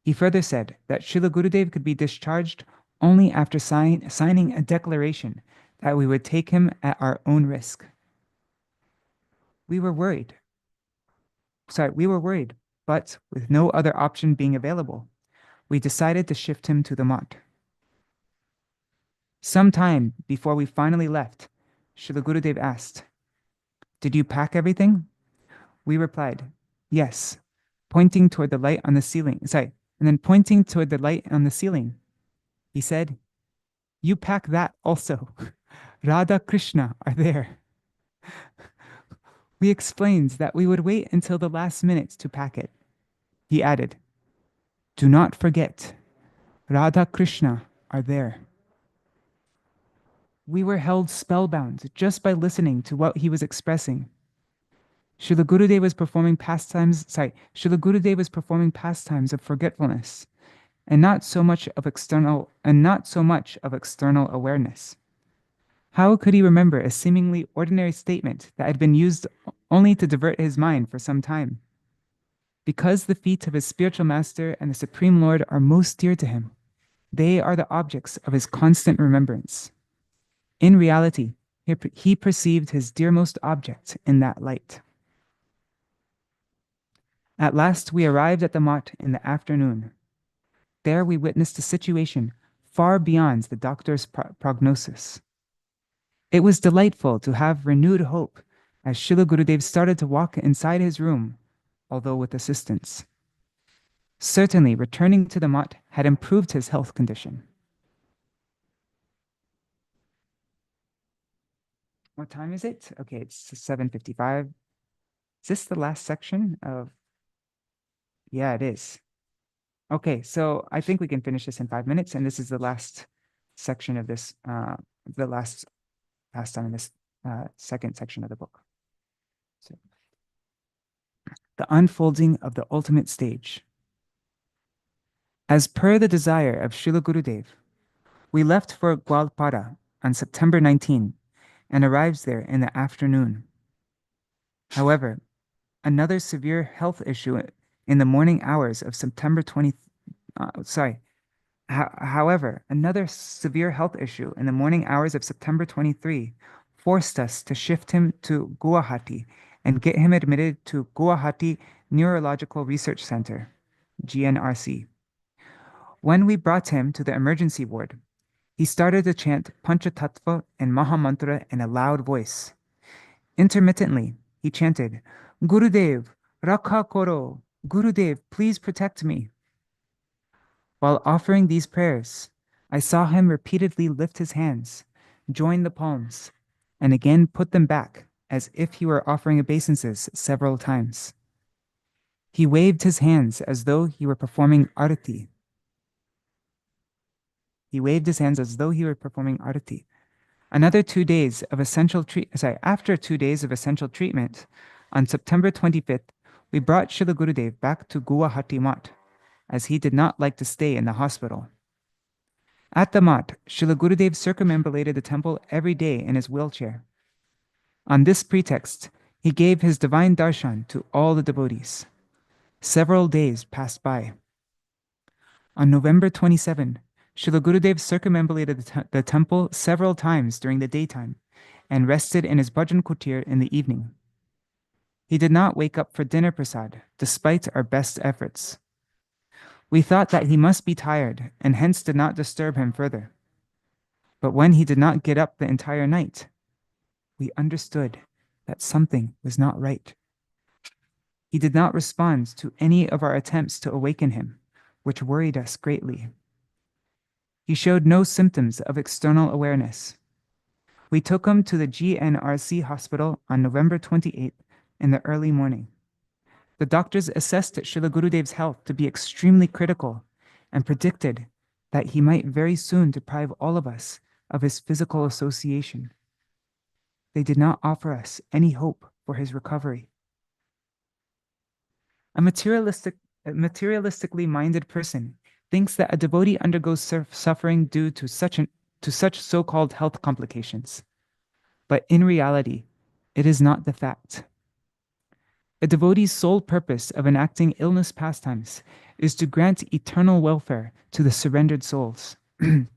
[SPEAKER 1] He further said that Srila Gurudev could be discharged only after signing a declaration that we would take him at our own risk. We were worried, but with no other option being available, we decided to shift him to the Math. Some time before we finally left, Srila Gurudev asked, "Did you pack everything?" We replied, "Yes," pointing toward the light on the ceiling. Pointing toward the light on the ceiling, he said, "You pack that also. Radha-Krishna are there." We explained that we would wait until the last minute to pack it. He added, "Do not forget, Radha-Krishna are there." We were held spellbound just by listening to what he was expressing. Srila Gurudev was performing pastimes of forgetfulness, and not so much of external awareness. How could he remember a seemingly ordinary statement that had been used only to divert his mind for some time? Because the feet of his spiritual master and the Supreme Lord are most dear to him, they are the objects of his constant remembrance. In reality, he perceived his dearmost object in that light. At last we arrived at the Math in the afternoon. There we witnessed a situation far beyond the doctor's prognosis. It was delightful to have renewed hope as Srila Gurudev started to walk inside his room, although with assistance. Certainly, returning to the Math had improved his health condition. What time is it? Okay, it's 7:55. this the last section of? Yeah, it is. Okay, so I think we can finish this in 5 minutes, and this is the last section of this, the last pastime in this second section of the book. So, the unfolding of the ultimate stage. As per the desire of Srila Gurudev, we left for Gwalpara on September 19 and arrived there in the afternoon. However, another severe health issue in the morning hours of September 20, however, another severe health issue in the morning hours of September 23 forced us to shift him to Guwahati and get him admitted to Guwahati Neurological Research Center, GNRC. When we brought him to the emergency ward, he started to chant Panchatattva and Mahamantra in a loud voice. Intermittently, he chanted, Gurudev, Rakha Koro, Gurudev, please protect me. While offering these prayers, I saw him repeatedly lift his hands, join the palms, and again put them back as if he were offering obeisances several times. He waved his hands as though he were performing arati. After 2 days of essential treatment, on September 25th, we brought Srila Gurudev back to Guwahati Mat, as he did not like to stay in the hospital. At the Mat, Srila Gurudev circumambulated the temple every day in his wheelchair. On this pretext, he gave his divine darshan to all the devotees. Several days passed by. On November 27, Srila Gurudev circumambulated the temple several times during the daytime and rested in his bhajan kutir in the evening. He did not wake up for dinner prasad, despite our best efforts. We thought that he must be tired and hence did not disturb him further. But when he did not get up the entire night, we understood that something was not right. He did not respond to any of our attempts to awaken him, which worried us greatly. He showed no symptoms of external awareness. We took him to the GNRC hospital on November 28th in the early morning. The doctors assessed Srila Gurudev's health to be extremely critical and predicted that he might very soon deprive all of us of his physical association. They did not offer us any hope for his recovery. A materialistically minded person thinks that a devotee undergoes suffering due to such so-called health complications. But in reality, it is not the fact. A devotee's sole purpose of enacting illness pastimes is to grant eternal welfare to the surrendered souls. In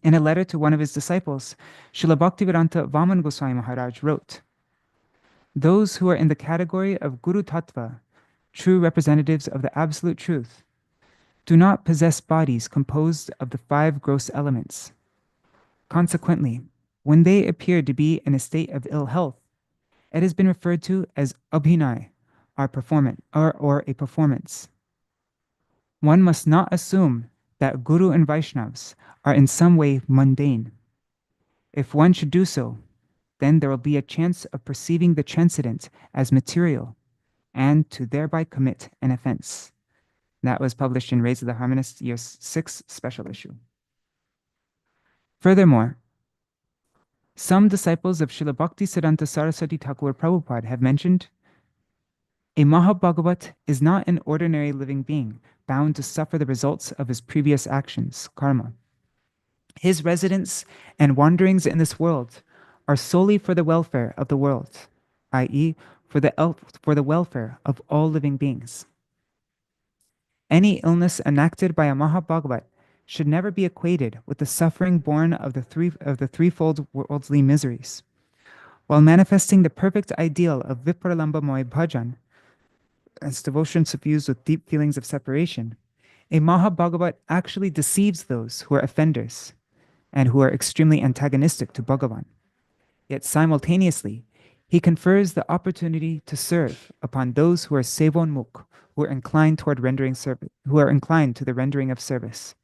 [SPEAKER 1] a letter to one of his disciples, Srila Bhaktivedanta Vaman Gosvāmī Maharaj wrote, "Those who are in the category of Guru Tattva, true representatives of the absolute truth, do not possess bodies composed of the 5 gross elements. Consequently, when they appear to be in a state of ill health, it has been referred to as abhinay, or a performance. One must not assume that Guru and Vaishnavas are in some way mundane. If one should do so, then there will be a chance of perceiving the transcendent as material and to thereby commit an offense." That was published in Rays of the Harmonist, Year 6, Special Issue. Furthermore, some disciples of Srila Bhaktisiddhanta Saraswati Thakur Prabhupada have mentioned, a Mahabhagavat is not an ordinary living being bound to suffer the results of his previous actions, karma. His residence and wanderings in this world are solely for the welfare of the world, i.e., for the welfare of all living beings. Any illness enacted by a Mahabhagavat should never be equated with the suffering born of the threefold worldly miseries. While manifesting the perfect ideal of Vipralambhamoy bhajan, as devotion suffused with deep feelings of separation, a Mahabhagavat actually deceives those who are offenders and who are extremely antagonistic to Bhagavan. Yet simultaneously, he confers the opportunity to serve upon those who are sevonmukh, who are inclined to the rendering of service,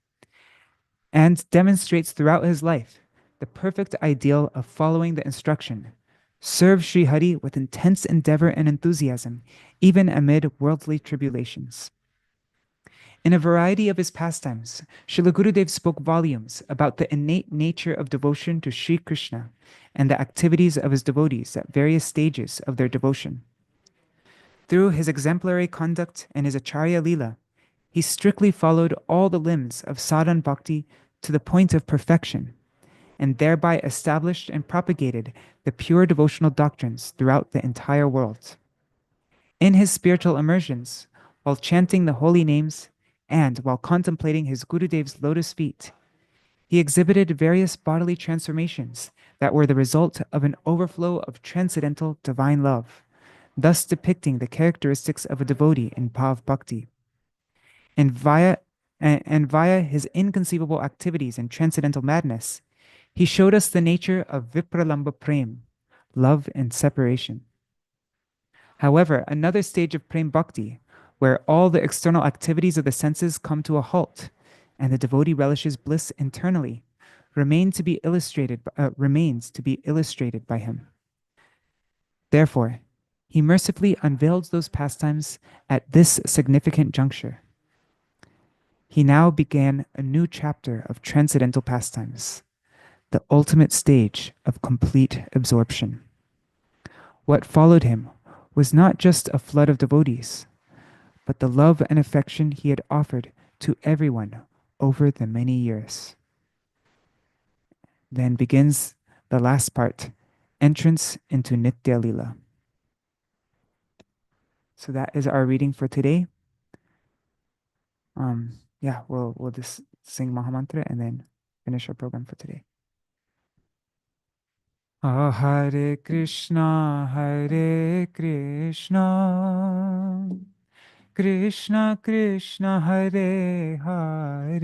[SPEAKER 1] and demonstrates throughout his life the perfect ideal of following the instruction, Serve Sri Hari with intense endeavor and enthusiasm, even amid worldly tribulations. In a variety of his pastimes, Srila Gurudev spoke volumes about the innate nature of devotion to Sri Krishna and the activities of his devotees at various stages of their devotion. Through his exemplary conduct and his Acharya Leela, he strictly followed all the limbs of sadhan bhakti to the point of perfection, and thereby established and propagated the pure devotional doctrines throughout the entire world. In his spiritual immersions, while chanting the holy names and while contemplating his Gurudev's lotus feet, he exhibited various bodily transformations that were the result of an overflow of transcendental divine love, thus depicting the characteristics of a devotee in Bhav Bhakti. And via his inconceivable activities and transcendental madness, he showed us the nature of Vipralamba Prem, love and separation. However, another stage of Prem Bhakti, where all the external activities of the senses come to a halt and the devotee relishes bliss internally, remains to be illustrated by him. Therefore, he mercifully unveiled those pastimes at this significant juncture. He now began a new chapter of transcendental pastimes, the ultimate stage of complete absorption. What followed him was not just a flood of devotees, but the love and affection he had offered to everyone over the many years. Then begins the last part, entrance into Nitya Lila. So that is our reading for today. We'll just sing Mahamantra and then finish our program for today. Hare Krishna, Hare Krishna, Krishna Krishna, Hare Hare,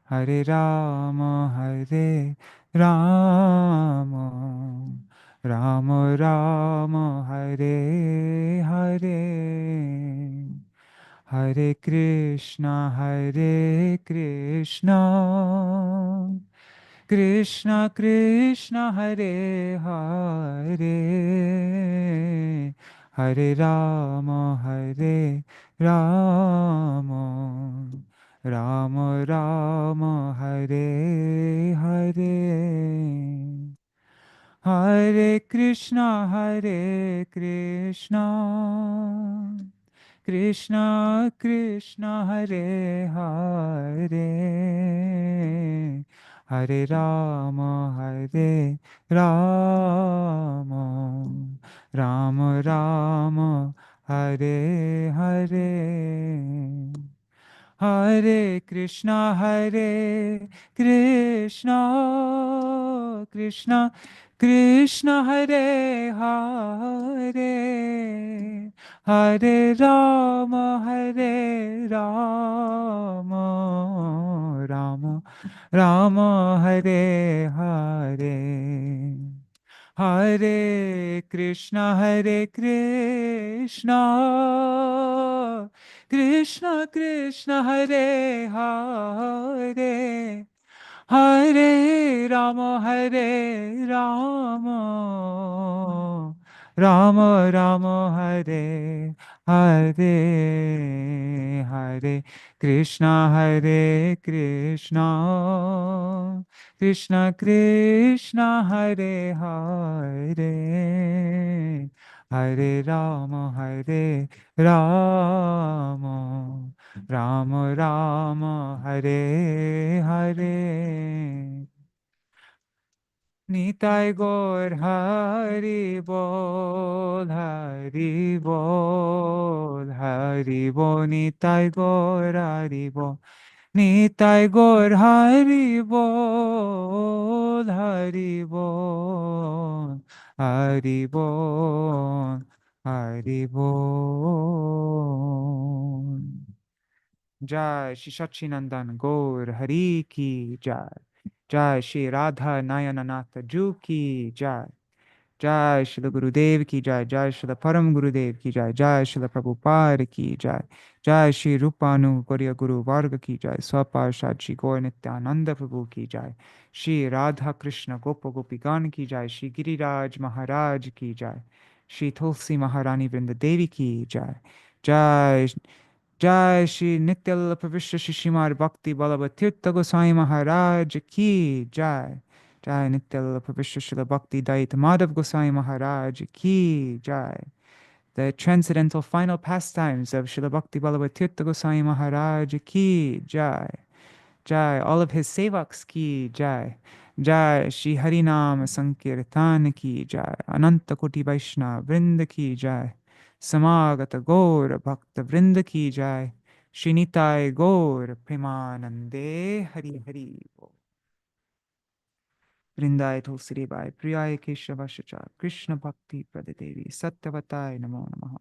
[SPEAKER 1] Hare Rama, Hare Rama, Rama Rama, Hare Hare, Hare Krishna, Hare Krishna, Krishna Krishna, Hare Hare, Hare Rama, Hare Rama, Rama Rama, Hare Hare, Hare Krishna, Hare Krishna, Krishna Krishna, Hare Hare, Hare Rama, Hare Rama, Rama Rama, Hare Hare, Hare Krishna, Hare Krishna, Krishna Krishna, Hare Hare, Hare Rama, Hare Rama, Rama Rama, Hare Hare, Hare Krishna, Hare Krishna, Krishna Krishna, Hare Hare, Hare Rama, Hare Rama, Rama Rama, Hare Hare, Hare Krishna, Hare Krishna, Krishna Krishna, Hare Hare, Hare Rama, Hare Rama, Rama Rama, Hare Hare. Nitai Gaur Hari Bol, Hari Bol, Hari Bol, Nitai Gaur Hari Bol, Nitai Gaur Hari Bol, Hari Bol, Hari Bol, Hari Bol. Jai Shri Sachinandan Gaur Hari Ki Jai. Jai Śrī Rādhā Nayananatha Ju Ki Jai. Jai Srila Gurudev ki jai, Jai Srila Param Gurudev ki jai, Jai Srila Prabhupada ki jai, Jai Shri Rupanu Gauriya Guru Varga ki jai, Swaparshad Shri Gaur Nityananda Prabhu ki jai, Śrī Rādhā-Kṛṣṇa Gopa Gopigan ki jai, Shri Giriraj Maharaj ki jai, Shri Tulsi Maharani Vrinda Devi ki jai, Jai Jai Shri Nityal Pravishra Shri Srimad Bhakti Ballabha Tīrtha Gosvāmī Maharaj ki jai. Jai Nityal Pravishra Srila Bhakti Daita Madhav Goswami Maharaj ki jai. The transcendental final pastimes of Srila Bhakti Ballabha Tīrtha Goswami Maharaj ki jai. Jai, all of his sevaks ki jai. Jai Shri Harinam Sankirtan ki jai. Ananta Koti Vaishnav Vrinda ki jai. Samagata Gaur Bhakta Vrinda ki jai. Shri Nitai Gaur Premanande Hari Hari. Vrindaye Tulsidevaye Priyaye Keshavashacha Krishna Bhakti Pradadevi Satyavataye Namo Namaha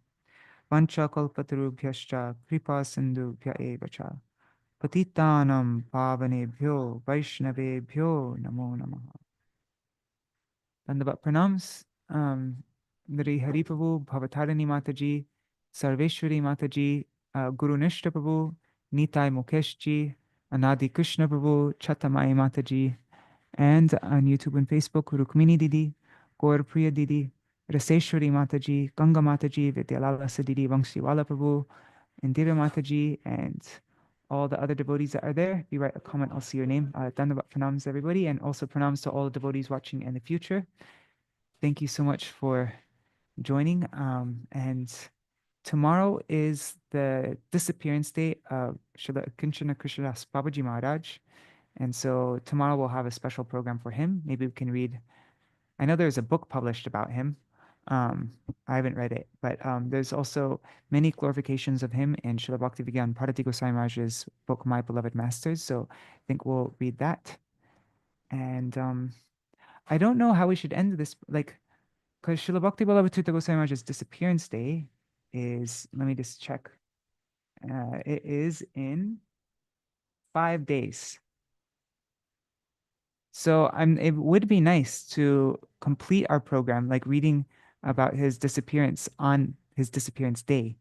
[SPEAKER 1] Vancha Kalpatarubhyascha Kripa Sindhubhya Evacha Patitanam Pavanebhyo Vaishnavebhyo Namo Namaha. Dandavat pranams. Nari Hari Prabhu, Bhavatarani Mataji, Sarveshwari Mataji, Guru Nishta Prabhu, Nitai Mukesh ji, Anadi Krishna Prabhu, Chatamai Mataji, and on YouTube and Facebook, Rukmini Didi, Gaur Priya Didi, Raseshwari Mataji, Ganga Mataji, Vidyalalasa Didi, Vamshiwala Prabhu, Indira Mataji, and all the other devotees that are there. If you write a comment, I'll see your name. Dandavat pranams everybody, and also pranams to all the devotees watching in the future. Thank you so much for joining. And tomorrow is the disappearance day of Śrīla Krishna Babaji Maharaj. And so tomorrow we'll have a special program for him. Maybe we can read. I know there's a book published about him. I haven't read it, but there's also many glorifications of him in Srila Bhaktivedanta Bharati Goswami Maharaj's book, My Beloved Masters. So I think we'll read that. And I don't know how we should end this, like, because Srila Bhakti Ballabha Tīrtha Goswami Maharaj's disappearance day is, let me just check. It is in 5 days. So it would be nice to complete our program, like reading about his disappearance on his disappearance day.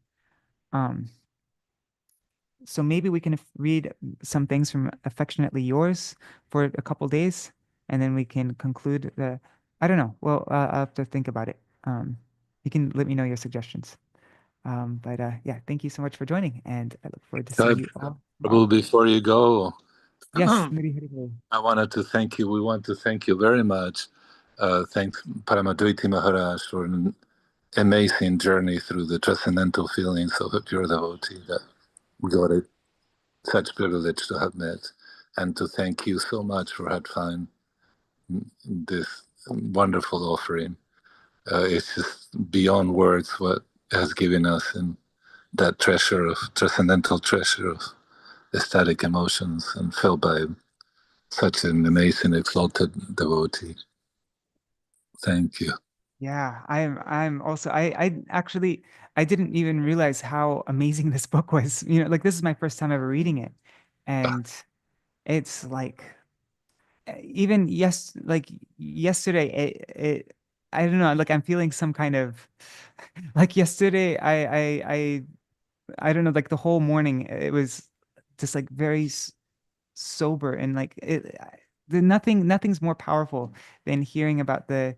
[SPEAKER 1] So maybe we can read some things from Affectionately Yours for a couple days, and then we can conclude I don't know. Well, I'll have to think about it. You can let me know your suggestions. But yeah, thank you so much for joining, and I look forward to seeing you all tomorrow.
[SPEAKER 2] Before you go,
[SPEAKER 1] yes,
[SPEAKER 2] I wanted to thank you. We want to thank you very much. Thanks Paramadvaiti Maharaj for an amazing journey through the transcendental feelings of a pure devotee that we got it such privilege to have met, and to thank you so much for having this wonderful offering. It's just beyond words what has given us in that treasure of transcendental treasure of ecstatic emotions, and felt by such an amazing exalted devotee. Thank you.
[SPEAKER 1] Yeah, I'm also I actually I didn't even realize how amazing this book was. You know, like this is my first time ever reading it. And it's like even yesterday I don't know, like I'm feeling some kind of like yesterday I don't know, like the whole morning it was just like very sober, and like nothing's more powerful than hearing about the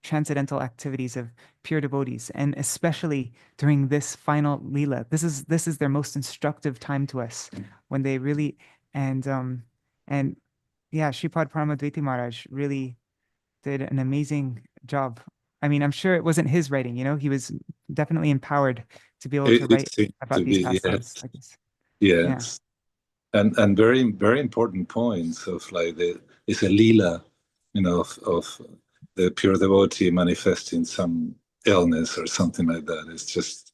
[SPEAKER 1] transcendental activities of pure devotees, and especially during this final Leela. This is their most instructive time to us, when they really and yeah, Shripad Paramadvaiti Maharaj really did an amazing job. I mean, I'm sure it wasn't his writing, you know, he was definitely empowered to be able to write about these pastimes. I guess.
[SPEAKER 2] Yes. Yeah. And very, very important points of like it's a Leela, you know, of the pure devotee manifesting some illness or something like that. It's just,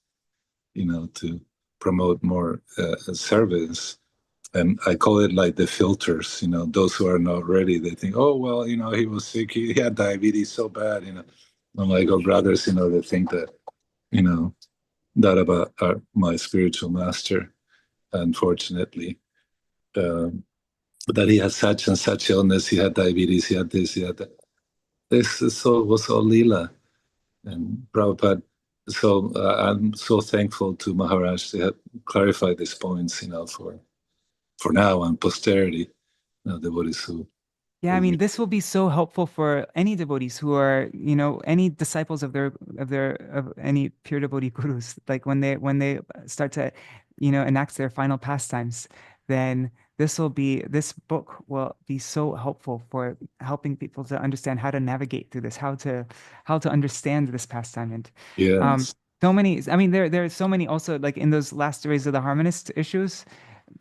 [SPEAKER 2] you know, to promote more service. And I call it like the filters, you know, those who are not ready, they think, oh, well, you know, he was sick, he had diabetes so bad, you know. I'm like, oh, brothers, you know, they think that, you know, that about my spiritual master, unfortunately. That he had such and such illness, he had diabetes, he had this, he had that. this was all Leela. And Prabhupada, so I'm so thankful to Maharaj to have clarified these points, for now and posterity, devotees who.
[SPEAKER 1] Yeah, I mean, this will be so helpful for any devotees who are, any disciples of any pure devotee gurus. Like when they start to, enact their final pastimes, then this book will be so helpful for helping people to understand how to navigate through this, how to understand this pastime. And
[SPEAKER 2] Yes,
[SPEAKER 1] so many, I mean, there are so many also, like in those last rays of the harmonist issues,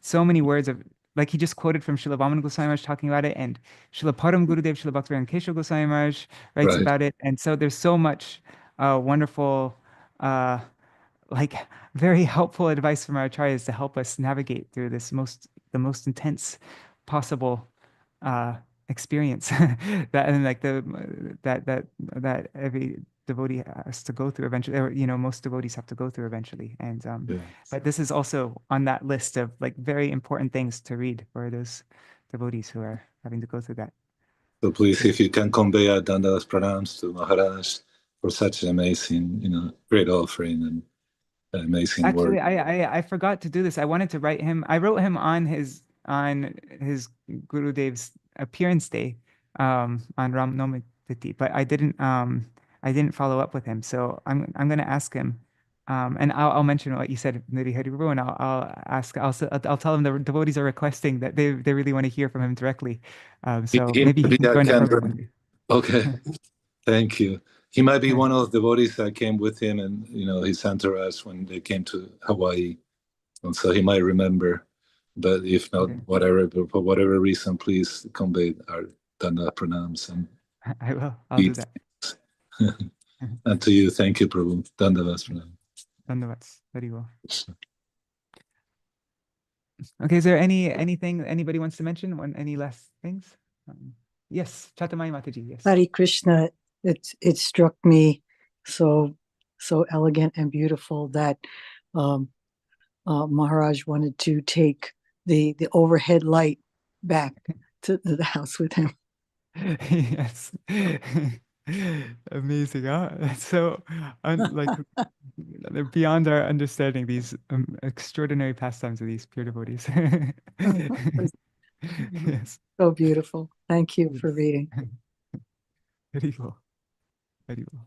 [SPEAKER 1] so many words of, like he just quoted from Śrīla Vāmana Gosvāmī Maharaj talking about it, and Śrīla Param Gurudev, Śrīla Bhaktivedanta Keshav Goswami Maharaj writes
[SPEAKER 2] right.
[SPEAKER 1] about it. And so there's so much wonderful, uh, like very helpful advice from our acharyas to help us navigate through the most intense possible uh, experience that, and like that every devotee has to go through eventually, or most devotees have to go through eventually. And
[SPEAKER 2] Yeah.
[SPEAKER 1] but this is also on that list of like very important things to read for those devotees who are having to go through that.
[SPEAKER 2] So please, if you can convey our dandavat pranams to Maharaj for such an amazing, great offering and amazing work.
[SPEAKER 1] Actually, I forgot to do this. I wanted to write him. I wrote him on his Gurudev's appearance day, on Ram Navami Tithi, but I didn't follow up with him. So I'm gonna ask him, and I'll mention what you said, Nidhi Hari Prabhu, and I'll tell him the devotees are requesting that they really want to hear from him directly. So
[SPEAKER 2] He
[SPEAKER 1] maybe
[SPEAKER 2] might
[SPEAKER 1] he
[SPEAKER 2] be
[SPEAKER 1] can
[SPEAKER 2] a
[SPEAKER 1] join the program one
[SPEAKER 2] candidate.
[SPEAKER 1] day.
[SPEAKER 2] Okay, thank you. He might be one of the devotees that came with him and his entourage when they came to Hawaii, and so he might remember. But if not,
[SPEAKER 1] Okay.
[SPEAKER 2] whatever, for whatever reason, please convey our dandavat pranams and
[SPEAKER 1] I will. I'll do
[SPEAKER 2] eat.
[SPEAKER 1] that.
[SPEAKER 2] And to you, thank you, Prabhu. Dandavat pranam.
[SPEAKER 1] Dandavats. Very well. Okay, is there anything anybody wants to mention? Any last things? Yes, Chatamai Mataji, yes.
[SPEAKER 3] Hare Krishna, it struck me so elegant and beautiful that Maharaj wanted to take the overhead light back to the house with him.
[SPEAKER 1] Yes. Amazing, huh? That's so like they're beyond our understanding, these extraordinary pastimes of these pure devotees. Yes.
[SPEAKER 3] So beautiful. Thank you for reading.
[SPEAKER 1] Very cool. Very cool.